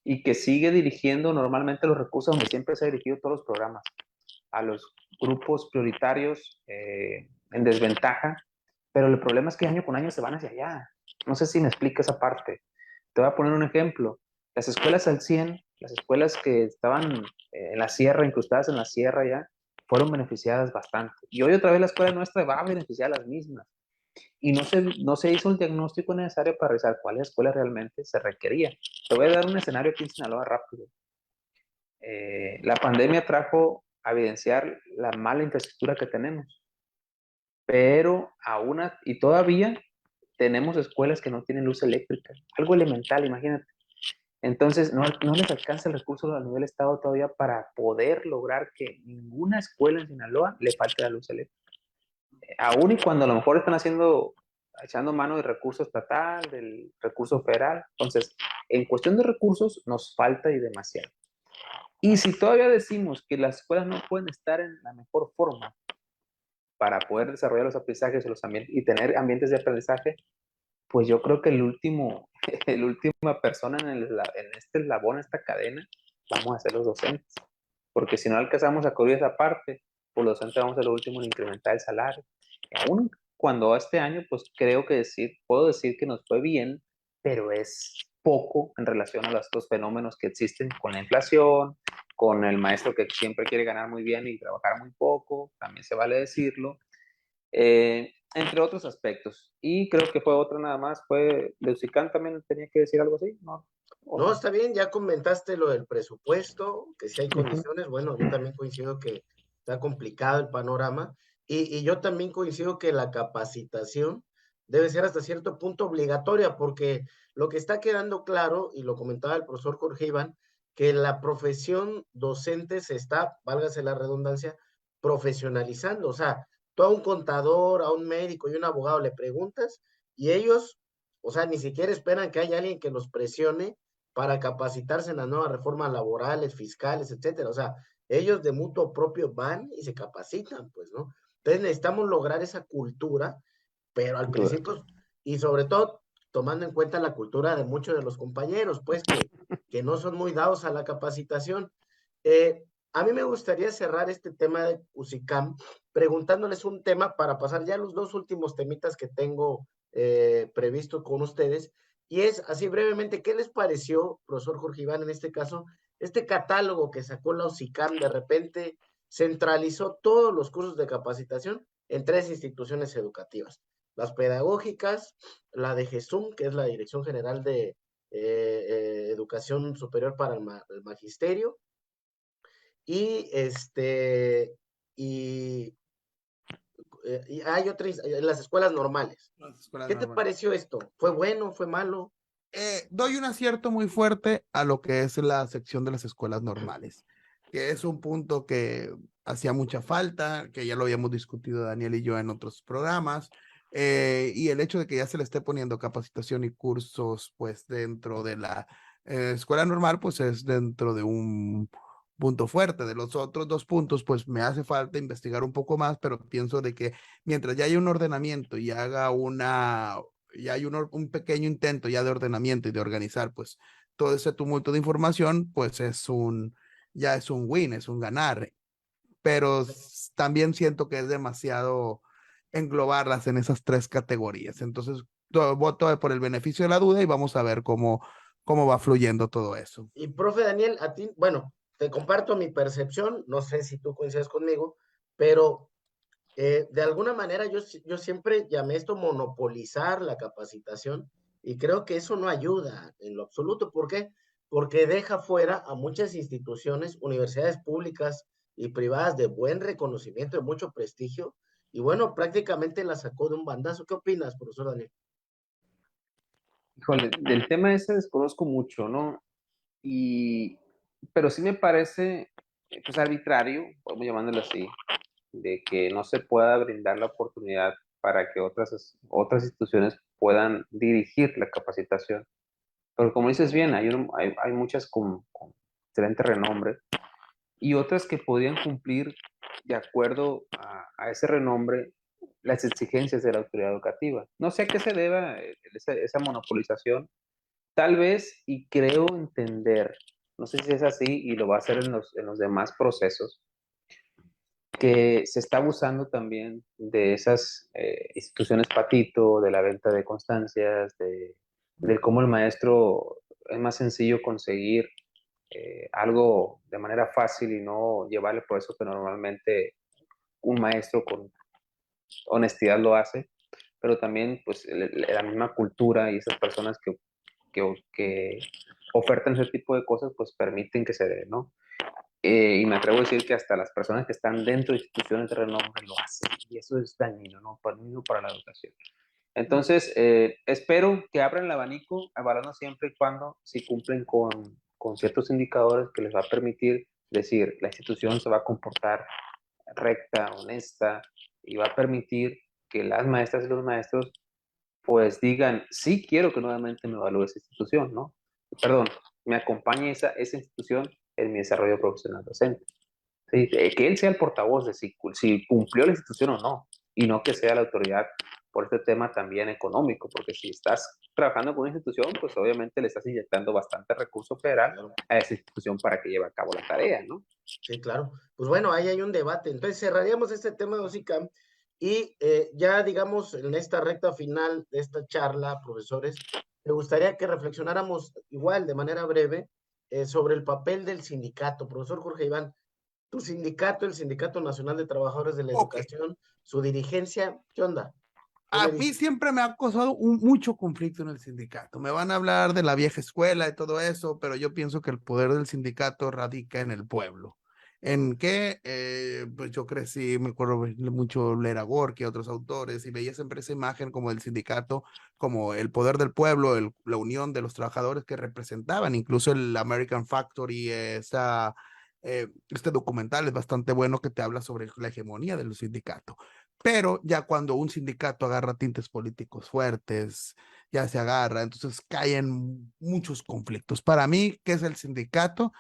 D: y que sigue dirigiendo normalmente los recursos donde siempre se ha dirigido todos los programas, a los grupos prioritarios en desventaja, pero el problema es que año con año se van hacia allá. No sé si me explica esa parte. Te voy a poner un ejemplo. Las escuelas al 100, las escuelas que estaban en la sierra, incrustadas en la sierra ya, fueron beneficiadas bastante. Y hoy otra vez la escuela nuestra va a beneficiar a las mismas. Y no se hizo el diagnóstico necesario para revisar cuáles escuelas realmente se requería. Te voy a dar un escenario aquí en Sinaloa rápido. La pandemia trajo a evidenciar la mala infraestructura que tenemos, pero y todavía tenemos escuelas que no tienen luz eléctrica, algo elemental, imagínate. Entonces, no les alcanza el recurso a nivel estado todavía para poder lograr que ninguna escuela en Sinaloa le falte la luz eléctrica. Aún y cuando a lo mejor están echando mano del recurso estatal, del recurso federal. Entonces, en cuestión de recursos, nos falta y demasiado. Y si todavía decimos que las escuelas no pueden estar en la mejor forma para poder desarrollar los aprendizajes y tener ambientes de aprendizaje, pues yo creo que la última persona en este eslabón, en esta cadena, vamos a ser los docentes. Porque si no alcanzamos a cubrir esa parte, pues los docentes vamos a ser lo último en incrementar el salario. Y aún cuando este año, pues puedo decir que nos fue bien, pero es poco en relación a los fenómenos que existen con la inflación, con el maestro que siempre quiere ganar muy bien y trabajar muy poco, también se vale decirlo, entre otros aspectos. Y creo que fue otra nada más, fue Leucicán también tenía que decir algo así, ¿no?
E: No, está bien, ya comentaste lo del presupuesto, que si hay
D: Ujú.
E: condiciones, bueno, yo también coincido que está complicado el panorama y yo también coincido que la capacitación debe ser hasta cierto punto obligatoria, porque lo que está quedando claro, y lo comentaba el profesor Jorge Iván, que la profesión docente se está, válgase la redundancia, profesionalizando. O sea, tú a un contador, a un médico y un abogado le preguntas y ellos, o sea, ni siquiera esperan que haya alguien que los presione para capacitarse en las nuevas reformas laborales, fiscales, etcétera. O sea, ellos de mutuo propio van y se capacitan, pues, ¿no? Entonces necesitamos lograr esa cultura, pero al principio, y sobre todo tomando en cuenta la cultura de muchos de los compañeros, pues, que no son muy dados a la capacitación. A mí me gustaría cerrar este tema de UCICAM preguntándoles un tema para pasar ya los dos últimos temitas que tengo previsto con ustedes. Y es así brevemente, ¿qué les pareció, profesor Jorge Iván, en este caso, este catálogo que sacó la UCICAM? De repente centralizó todos los cursos de capacitación en tres instituciones educativas: las pedagógicas, la de GESUM, que es la Dirección General de Educación Superior para el Magisterio, y y, y hay otras, las escuelas normales.
C: Las escuelas
E: ¿Qué te
C: normales.
E: pareció esto? ¿Fue bueno? ¿Fue malo?
C: Doy un acierto muy fuerte a lo que es la sección de las escuelas normales, que es un punto que hacía mucha falta, que ya lo habíamos discutido Daniel y yo en otros programas, y el hecho de que ya se le esté poniendo capacitación y cursos pues dentro de la escuela normal, pues es dentro de un punto fuerte. De los otros dos puntos, pues me hace falta investigar un poco más, pero pienso de que mientras ya haya un ordenamiento y haga y hay un pequeño intento ya de ordenamiento y de organizar pues todo ese tumulto de información, pues ya es un win, es un ganar, pero también siento que es demasiado englobarlas en esas tres categorías. Entonces, voto por el beneficio de la duda y vamos a ver cómo va fluyendo todo eso.
E: Y profe Daniel, a ti, bueno, te comparto mi percepción, no sé si tú coincides conmigo, pero de alguna manera yo siempre llamé esto monopolizar la capacitación y creo que eso no ayuda en lo absoluto. ¿Por qué? Porque deja fuera a muchas instituciones, universidades públicas y privadas de buen reconocimiento, de mucho prestigio, y bueno, prácticamente la sacó de un bandazo. ¿Qué opinas, profesor Daniel?
D: Híjole, del tema ese desconozco mucho, ¿no? Pero sí me parece, pues, arbitrario, podemos llamándolo así, de que no se pueda brindar la oportunidad para que otras instituciones puedan dirigir la capacitación. Pero como dices bien, hay muchas con excelente renombre y otras que podrían cumplir de acuerdo a ese renombre las exigencias de la autoridad educativa. No sé a qué se deba esa monopolización. Tal vez, y creo entender, no sé si es así y lo va a hacer en los demás procesos, que se está abusando también de esas instituciones patito, de la venta de constancias, de cómo el maestro es más sencillo conseguir algo de manera fácil y no llevar el proceso que normalmente un maestro con honestidad lo hace, pero también pues la misma cultura y esas personas que ofertan ese tipo de cosas pues permiten que se dé, ¿no? Y me atrevo a decir que hasta las personas que están dentro de instituciones de renombre lo hacen, y eso es dañino, ¿no? Dañino para la educación. Entonces, espero que abran el abanico, evaluando siempre y cuando si cumplen con ciertos indicadores que les va a permitir decir, la institución se va a comportar recta, honesta, y va a permitir que las maestras y los maestros pues digan, sí quiero que nuevamente me evalúe esa institución, ¿no? Perdón, me acompañe esa institución en mi desarrollo profesional docente. ¿Sí? Que él sea el portavoz de si cumplió la institución o no, y no que sea la autoridad por este tema también económico, porque si estás trabajando con una institución, pues obviamente le estás inyectando bastante recurso federal a esa institución para que lleve a cabo la tarea, ¿no?
E: Sí, claro. Pues bueno, ahí hay un debate. Entonces cerraríamos este tema de OSICAM y ya digamos en esta recta final de esta charla, profesores, me gustaría que reflexionáramos igual de manera breve sobre el papel del sindicato. Profesor Jorge Iván, tu sindicato, el Sindicato Nacional de Trabajadores de la
C: Ok.
E: Educación, su dirigencia, ¿qué onda? ¿Qué
C: A
E: me
C: mí
E: dices?
C: siempre me ha causado mucho conflicto en el sindicato. Me van a hablar de la vieja escuela y todo eso, pero yo pienso que el poder del sindicato radica en el pueblo. ¿En qué? Pues yo crecí, me acuerdo mucho leer a Gorky, a otros autores, y veía siempre esa imagen como el sindicato, como el poder del pueblo, la unión de los trabajadores que representaban, incluso el American Factory, este documental es bastante bueno que te habla sobre la hegemonía de los sindicatos. Pero ya cuando un sindicato agarra tintes políticos fuertes, ya se agarra, entonces caen muchos conflictos. Para mí, ¿qué es el sindicato?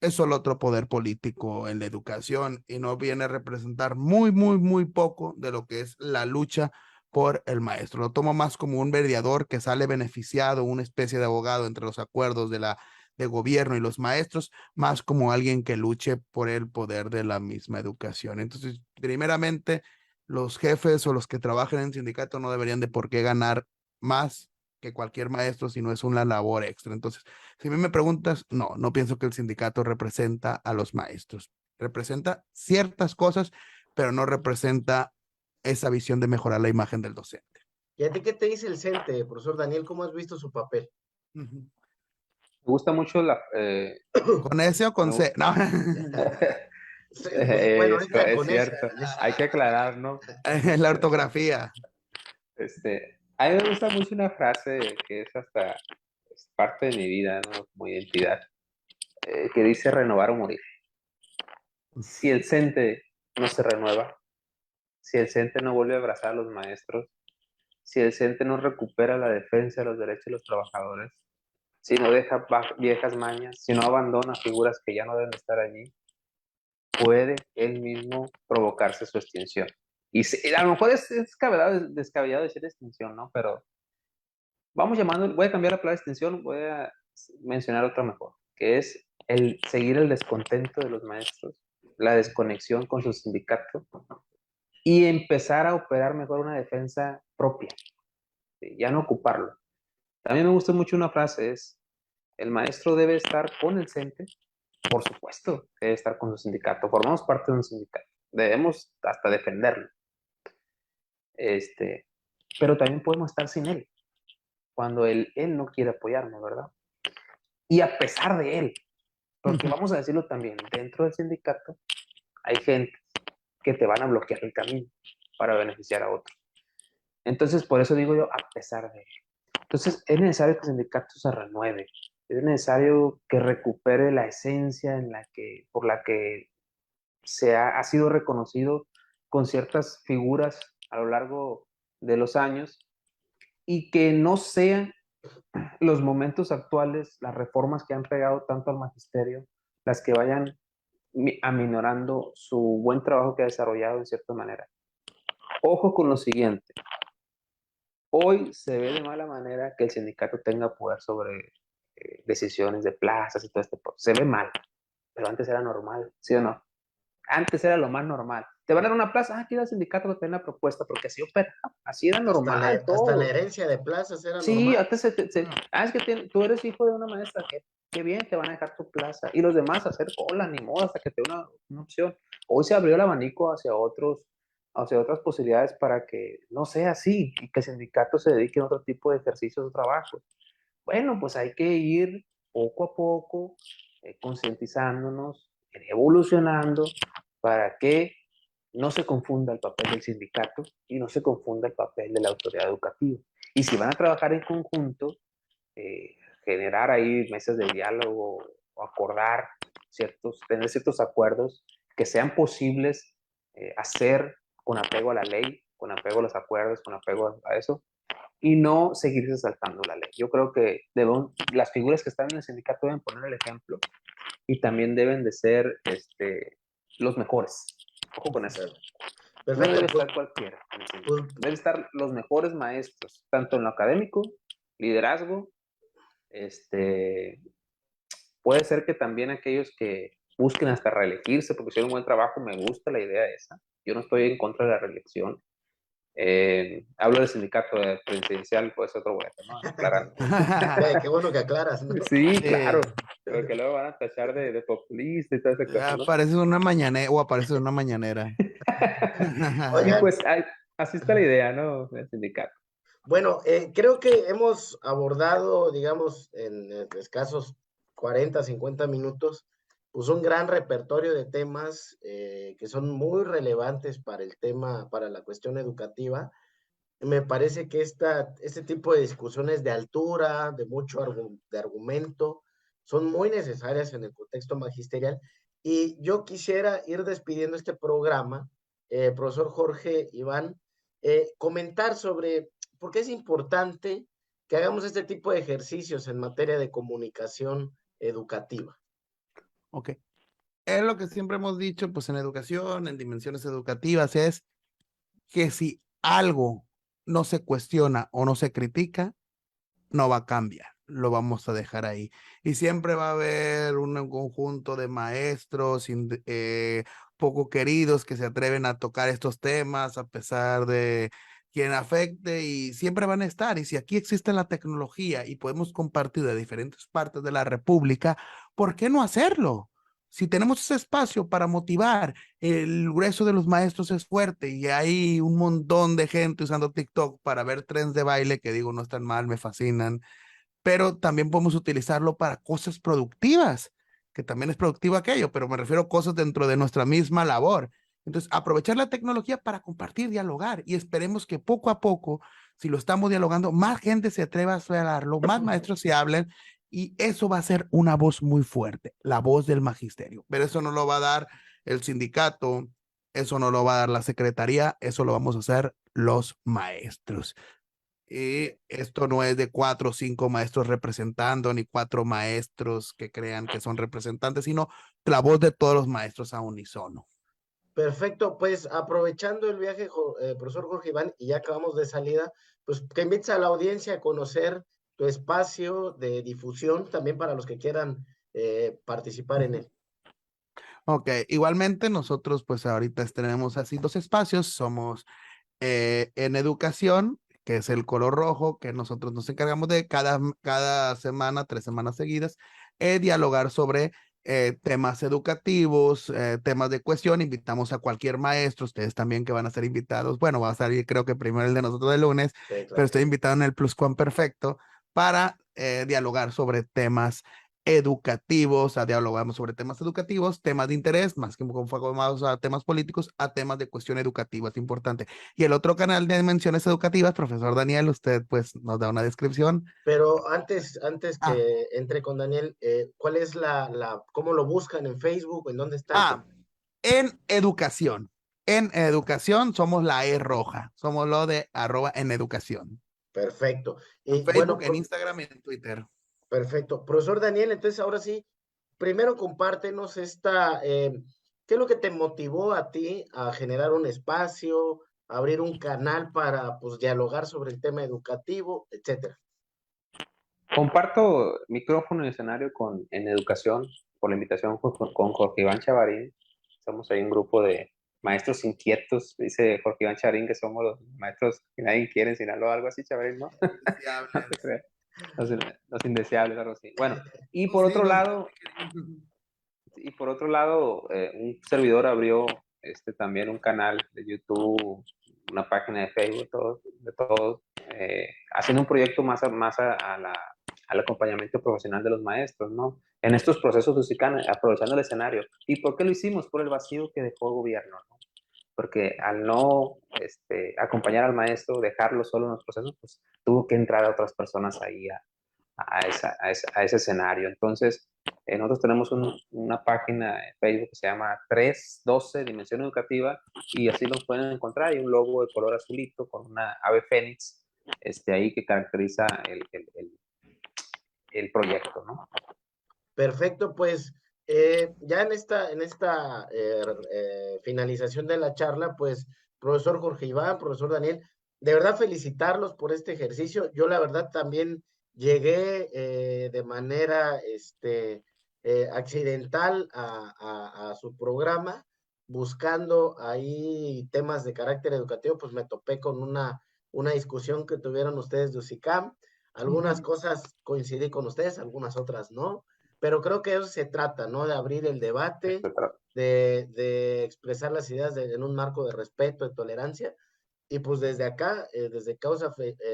C: Es solo otro poder político en la educación y no viene a representar muy poco de lo que es la lucha por el maestro. Lo tomo más como un mediador que sale beneficiado, una especie de abogado entre los acuerdos de gobierno y los maestros, más como alguien que luche por el poder de la misma educación. Entonces, primeramente, los jefes o los que trabajan en sindicato no deberían de por qué ganar más que cualquier maestro si no es una labor extra. Entonces, si a mí me preguntas, no pienso que el sindicato representa a los maestros. Representa ciertas cosas, pero no representa esa visión de mejorar la imagen del docente.
E: ¿Y a ti qué te dice el CENTE, profesor Daniel? ¿Cómo has visto su papel?
C: Ujú.
D: Me gusta mucho
C: ¿Con S o con C? No.
E: Sí, pues, bueno, ahorita
D: es
E: con esa.
D: cierto, hay que aclarar, ¿no?
C: La ortografía.
D: A mí me gusta mucho una frase que es parte de mi vida, ¿no? Como identidad, que dice renovar o morir. Si el CENTE no se renueva, si el CENTE no vuelve a abrazar a los maestros, si el CENTE no recupera la defensa de los derechos de los trabajadores, si no deja viejas mañas, si no abandona figuras que ya no deben estar allí, puede él mismo provocarse su extinción. Y a lo mejor es descabellado decir extinción, ¿no? Pero vamos llamando, voy a cambiar la palabra extinción, voy a mencionar otra mejor, que es el seguir el descontento de los maestros, la desconexión con su sindicato y empezar a operar mejor una defensa propia, ¿sí? Ya no ocuparlo. También me gusta mucho una frase, es, el maestro debe estar con el CENTE, por supuesto, debe estar con su sindicato, formamos parte de un sindicato, debemos hasta defenderlo, pero también podemos estar sin él, cuando él no quiere apoyarnos, ¿verdad? Y a pesar de él, porque vamos a decirlo también, dentro del sindicato hay gente que te van a bloquear el camino para beneficiar a otros. Entonces, por eso digo yo, a pesar de él. Entonces, es necesario que el sindicato se renueve, es necesario que recupere la esencia por la que ha sido reconocido con ciertas figuras a lo largo de los años y que no sean los momentos actuales, las reformas que han pegado tanto al magisterio, las que vayan aminorando su buen trabajo que ha desarrollado en cierta manera. Ojo con lo siguiente. Hoy se ve de mala manera que el sindicato tenga poder sobre decisiones de plazas y todo este proceso. Se ve mal, pero antes era normal, ¿sí o no? Antes era lo más normal. Te van a dar una plaza, aquí era el sindicato que tiene una propuesta, porque así opera, así era normal
E: Hasta la
D: todo.
E: herencia de plazas era
D: Sí,
E: normal.
D: antes es que tú eres hijo de una maestra, qué bien, te van a dejar tu plaza. Y los demás hacer cola, ni modo, hasta que te dé una opción. Hoy se abrió el abanico hacia otras posibilidades para que no sea así y que el sindicato se dedique a otro tipo de ejercicios o trabajos. Bueno, pues hay que ir poco a poco concientizándonos, evolucionando para que no se confunda el papel del sindicato y no se confunda el papel de la autoridad educativa. Y si van a trabajar en conjunto, eh, generar ahí mesas de diálogo o acordar tener ciertos acuerdos que sean posibles hacer con apego a la ley, con apego a los acuerdos, con apego a eso, y no seguirse saltando la ley. Yo creo que las figuras que están en el sindicato deben poner el ejemplo y también deben de ser los mejores. Ojo con eso. No
E: Perfecto,
D: debe
E: pues,
D: estar cualquiera en el sindicato.
E: pues,
D: Deben estar los mejores maestros, tanto en lo académico, liderazgo, puede ser que también aquellos que busquen hasta reelegirse porque hicieron un buen trabajo, me gusta la idea esa. Yo no estoy en contra de la reelección. Hablo del sindicato presidencial, pues otro bueno, ¿no? Aclarando.
E: qué bueno que aclaras, ¿no?
D: Sí, claro,
C: Sí,
D: porque luego van a tachar de populista y toda esa cosa, ¿no?
C: aparece una mañanera o aparece una mañanera.
D: Y
E: Oigan,
D: pues así está la idea, ¿no? El sindicato.
E: bueno, creo que hemos abordado, digamos, en escasos 40, 50 minutos, pues un gran repertorio de temas que son muy relevantes para el tema, para la cuestión educativa. Me parece que este tipo de discusiones de altura, de mucho de argumento, son muy necesarias en el contexto magisterial. Y yo quisiera ir despidiendo este programa, profesor Jorge Iván, comentar sobre por qué es importante que hagamos este tipo de ejercicios en materia de comunicación educativa.
C: Ok. Es lo que siempre hemos dicho, pues en educación, en dimensiones educativas, es que si algo no se cuestiona o no se critica, no va a cambiar, lo vamos a dejar ahí. Y siempre va a haber un conjunto de maestros poco queridos que se atreven a tocar estos temas a pesar de quien afecte y siempre van a estar. Y si aquí existe la tecnología y podemos compartir de diferentes partes de la República, ¿por qué no hacerlo? Si tenemos ese espacio para motivar, el grueso de los maestros es fuerte y hay un montón de gente usando TikTok para ver trends de baile que digo no están mal, me fascinan, pero también podemos utilizarlo para cosas productivas, que también es productivo aquello, pero me refiero a cosas dentro de nuestra misma labor. Entonces, aprovechar la tecnología para compartir, dialogar y esperemos que poco a poco, si lo estamos dialogando, más gente se atreva a hablarlo, más maestros se hablen y eso va a ser una voz muy fuerte, la voz del magisterio. Pero eso no lo va a dar el sindicato, eso no lo va a dar la secretaría, eso lo vamos a hacer los maestros. Y esto no es de 4 o 5 maestros representando, ni 4 maestros que crean que son representantes, sino la voz de todos los maestros a unísono.
E: Perfecto, pues aprovechando el viaje, profesor Jorge Iván, y ya acabamos de salida, pues que invites a la audiencia a conocer tu espacio de difusión, también para los que quieran participar en él.
C: Ok, igualmente nosotros pues ahorita tenemos así 2 espacios, somos en educación, que es el color rojo, que nosotros nos encargamos de cada semana, 3 semanas seguidas, dialogar sobre temas educativos, temas de cuestión. Invitamos a cualquier maestro, ustedes también que van a ser invitados. Bueno, va a salir creo que primero el de nosotros el lunes,
E: Sí,
C: pero
E: claro.
C: estoy invitado en el Pluscuamperfecto para dialogar sobre temas educativos, dialogamos sobre temas educativos, temas de interés, más que enfocados a temas políticos, a temas de cuestión educativa, es importante. Y el otro canal de menciones educativas, profesor Daniel, usted pues nos da una descripción.
E: Pero antes
C: Ah,
E: que entre con Daniel, ¿cuál es cómo lo buscan en Facebook? ¿En dónde está?
C: ah, en educación. En educación somos la E roja, somos lo de @ en educación.
E: Perfecto.
C: En
E: Y bueno,
C: Facebook, en Instagram y en Twitter.
E: perfecto. Profesor Daniel, entonces ahora sí, primero compártenos ¿qué es lo que te motivó a ti a generar un espacio, abrir un canal para, pues, dialogar sobre el tema educativo, etcétera?
D: Comparto micrófono y escenario en educación por la invitación con Jorge Iván Chavarín. Somos ahí un grupo de maestros inquietos, dice Jorge Iván Chavarín que somos los maestros que nadie quiere en Sinaloa, algo así, Chavarín, ¿no? No te creas. los indeseables, algo así. Bueno, y
C: Oh,
D: por
C: sí,
D: otro
C: no.
D: lado, un servidor abrió también un canal de YouTube, una página de Facebook, de todos, haciendo un proyecto al acompañamiento profesional de los maestros, ¿no? En estos procesos de UCICAN, aprovechando el escenario. ¿Y por qué lo hicimos? Por el vacío que dejó el gobierno, ¿no? Porque al no acompañar al maestro, dejarlo solo en los procesos, pues tuvo que entrar a otras personas ahí a ese escenario. Entonces, nosotros tenemos una página en Facebook que se llama 312 Dimensión Educativa y así nos pueden encontrar. Hay un logo de color azulito con una ave fénix ahí que caracteriza el proyecto, ¿no?
E: Perfecto, pues ya en esta finalización de la charla, pues, profesor Jorge Iván, profesor Daniel, de verdad felicitarlos por este ejercicio. Yo la verdad también llegué de manera accidental a su programa, buscando ahí temas de carácter educativo, pues me topé con una discusión que tuvieron ustedes de UCICAM. Algunas cosas coincidí con ustedes, algunas otras no, pero creo que eso se trata, ¿no? De abrir el debate, de expresar las ideas en un marco de respeto, de tolerancia, y pues desde acá, desde Causa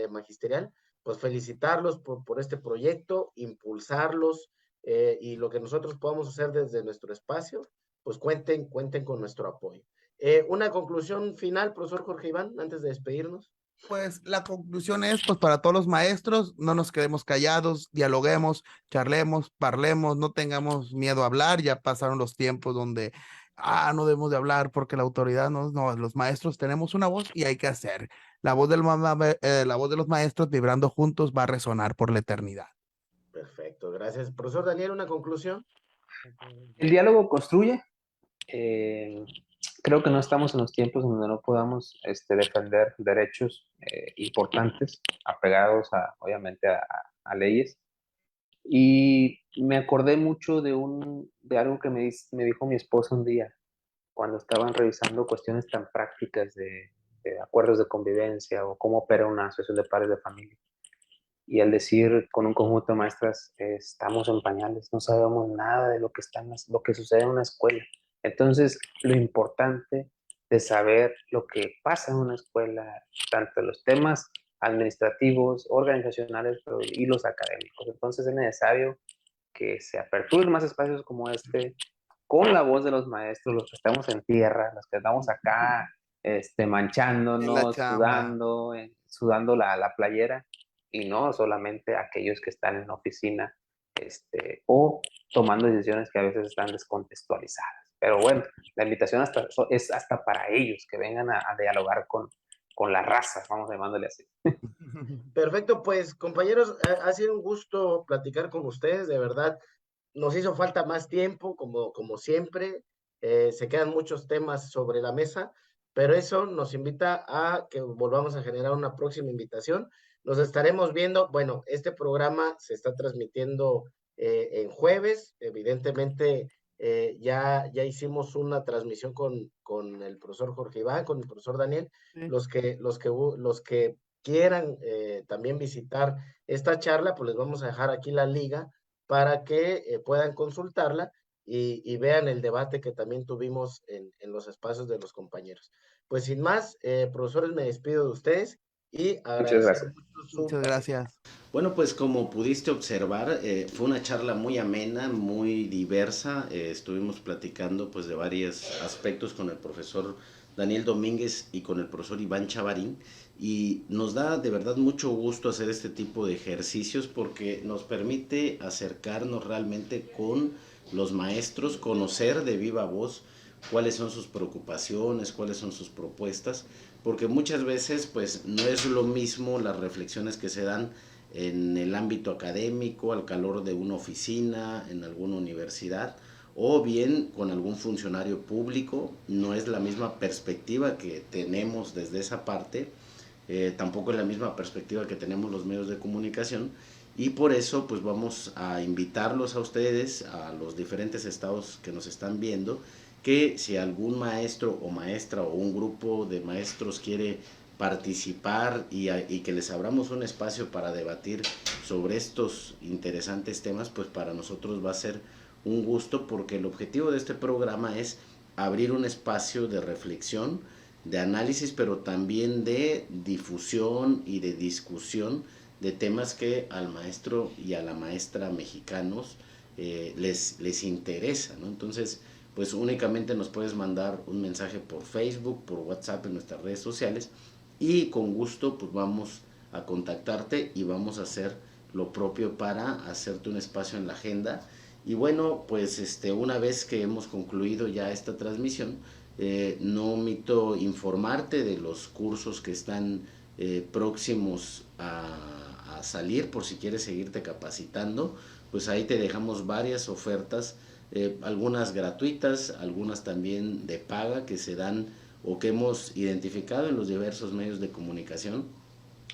E: Magisterial, pues felicitarlos por este proyecto, impulsarlos, y lo que nosotros podamos hacer desde nuestro espacio, pues cuenten con nuestro apoyo. Una conclusión final, profesor Jorge Iván, antes de despedirnos.
C: Pues la conclusión es, pues para todos los maestros, no nos quedemos callados, dialoguemos, charlemos, parlemos, no tengamos miedo a hablar. Ya pasaron los tiempos donde, no debemos de hablar porque la autoridad no, los maestros tenemos una voz y hay que hacer. La voz de los maestros vibrando juntos va a resonar por la eternidad.
E: Perfecto, gracias. Profesor Daniel, una conclusión.
D: El diálogo construye. Creo que no estamos en los tiempos en donde no podamos defender derechos importantes, apegados obviamente a leyes. Y me acordé mucho de algo que me dijo mi esposa un día, cuando estaban revisando cuestiones tan prácticas de acuerdos de convivencia o cómo opera una asociación de padres de familia. Y al decir con un conjunto de maestras, estamos en pañales, no sabemos nada de lo que sucede en una escuela. Entonces, lo importante de saber lo que pasa en una escuela, tanto los temas administrativos, organizacionales y los académicos. Entonces, es necesario que se aperturen más espacios como este, con la voz de los maestros, los que estamos en tierra, los que estamos acá
C: En la
D: manchándonos,
C: chamba.
D: sudando la playera, y no solamente aquellos que están en la oficina o tomando decisiones que a veces están descontextualizadas. Pero bueno, la invitación es hasta para ellos, que vengan a dialogar con la raza, vamos llamándole así.
E: Perfecto, pues compañeros, ha sido un gusto platicar con ustedes, de verdad. Nos hizo falta más tiempo, como siempre. Se quedan muchos temas sobre la mesa, pero eso nos invita a que volvamos a generar una próxima invitación. Nos estaremos viendo. Bueno, este programa se está transmitiendo en jueves. Evidentemente, ya hicimos una transmisión con el profesor Jorge Iván, con el profesor Daniel.
C: Sí.
E: Los que quieran también visitar esta charla, pues les vamos a dejar aquí la liga para que puedan consultarla y vean el debate que también tuvimos en los espacios de los compañeros. Pues sin más, profesores, me despido de ustedes y
D: Muchas
E: agradecer
D: gracias.
E: mucho su
C: Muchas
E: participación.
C: gracias.
B: Bueno, pues como pudiste observar, fue una charla muy amena, muy diversa. Estuvimos platicando pues de varios aspectos con el profesor Daniel Domínguez y con el profesor Iván Chavarín. Y nos da de verdad mucho gusto hacer este tipo de ejercicios porque nos permite acercarnos realmente con los maestros, conocer de viva voz cuáles son sus preocupaciones, cuáles son sus propuestas, porque muchas veces pues no es lo mismo las reflexiones que se dan en el ámbito académico, al calor de una oficina, en alguna universidad, o bien con algún funcionario público. No es la misma perspectiva que tenemos desde esa parte, tampoco es la misma perspectiva que tenemos los medios de comunicación, y por eso pues vamos a invitarlos a ustedes, a los diferentes estados que nos están viendo, que si algún maestro o maestra o un grupo de maestros quiere participar y que les abramos un espacio para debatir sobre estos interesantes temas, pues para nosotros va a ser un gusto, porque el objetivo de este programa es abrir un espacio de reflexión, de análisis, pero también de difusión y de discusión de temas que al maestro y a la maestra mexicanos les interesa, ¿no? Entonces, pues únicamente nos puedes mandar un mensaje por Facebook, por WhatsApp, en nuestras redes sociales, y con gusto pues vamos a contactarte y vamos a hacer lo propio para hacerte un espacio en la agenda. Y bueno, pues una vez que hemos concluido ya esta transmisión, no omito informarte de los cursos que están próximos a salir, por si quieres seguirte capacitando. Pues ahí te dejamos varias ofertas, algunas gratuitas, algunas también de paga, que se dan o que hemos identificado en los diversos medios de comunicación,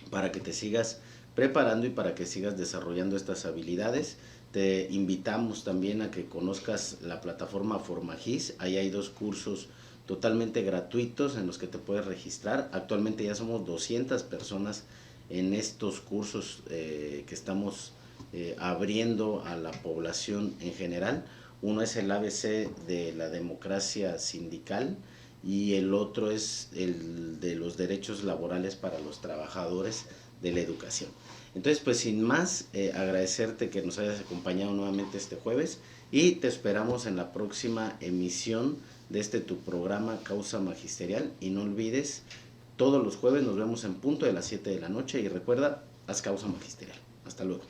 B: para que te sigas preparando y para que sigas desarrollando estas habilidades. Te invitamos también a que conozcas la plataforma Formagis. Ahí hay 2 cursos totalmente gratuitos en los que te puedes registrar. Actualmente ya somos 200 personas en estos cursos que estamos abriendo a la población en general. Uno es el ABC de la democracia sindical y el otro es el de los derechos laborales para los trabajadores de la educación. Entonces, pues sin más, agradecerte que nos hayas acompañado nuevamente este jueves, y te esperamos en la próxima emisión de tu programa Causa Magisterial. Y no olvides, todos los jueves nos vemos en punto de las 7 de la noche, y recuerda, haz Causa Magisterial. Hasta luego.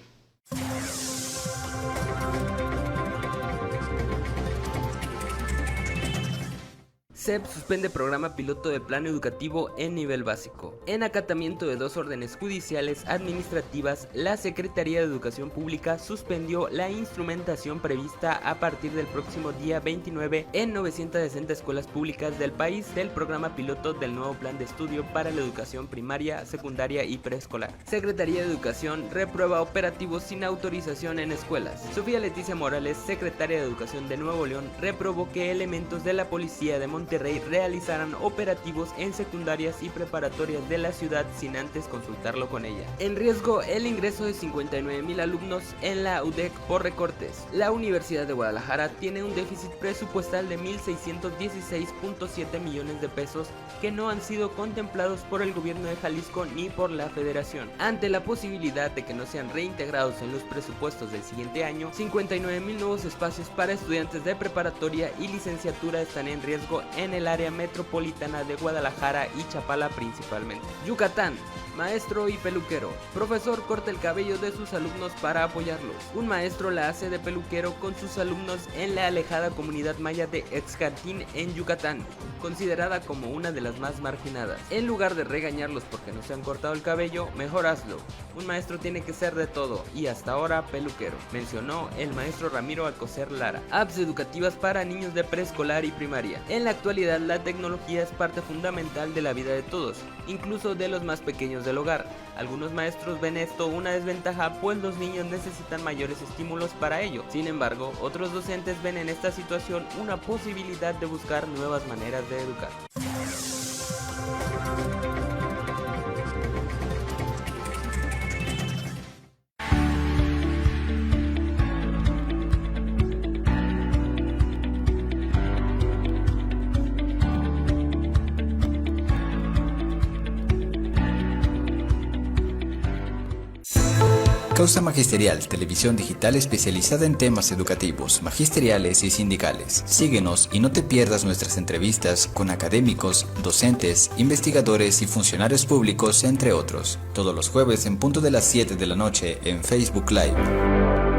F: SEP suspende programa piloto de plan educativo en nivel básico. En acatamiento de 2 órdenes judiciales administrativas, la Secretaría de Educación Pública suspendió la instrumentación prevista a partir del próximo día 29 en 960 escuelas públicas del país del programa piloto del nuevo plan de estudio para la educación primaria, secundaria y preescolar. Secretaría de Educación reprueba operativos sin autorización en escuelas. Sofía Leticia Morales, secretaria de Educación de Nuevo León, reprobó que elementos de la Policía de Monterrey realizaran operativos en secundarias y preparatorias de la ciudad sin antes consultarlo con ella. En riesgo el ingreso de 59,000 alumnos en la UDEC por recortes. La Universidad de Guadalajara tiene un déficit presupuestal de 1,616.7 millones de pesos que no han sido contemplados por el gobierno de Jalisco ni por la Federación. Ante la posibilidad de que no sean reintegrados en los presupuestos del siguiente año, 59,000 nuevos espacios para estudiantes de preparatoria y licenciatura están en riesgo en el área metropolitana de Guadalajara y Chapala principalmente. Yucatán. Maestro y peluquero. Profesor corta el cabello de sus alumnos para apoyarlos. Un maestro la hace de peluquero con sus alumnos en la alejada comunidad maya de Excantín en Yucatán, considerada como una de las más marginadas. En lugar de regañarlos porque no se han cortado el cabello, mejor hazlo. Un maestro tiene que ser de todo, y hasta ahora peluquero, mencionó el maestro Ramiro Alcocer Lara. Apps educativas para niños de preescolar y primaria. En la actualidad, la tecnología es parte fundamental de la vida de todos, incluso de los más pequeños del hogar. Algunos maestros ven esto una desventaja, pues los niños necesitan mayores estímulos para ello. Sin embargo, otros docentes ven en esta situación una posibilidad de buscar nuevas maneras de educar.
G: Causa Magisterial, televisión digital especializada en temas educativos, magisteriales y sindicales. Síguenos y no te pierdas nuestras entrevistas con académicos, docentes, investigadores y funcionarios públicos, entre otros. Todos los jueves en punto de las 7 de la noche en Facebook Live.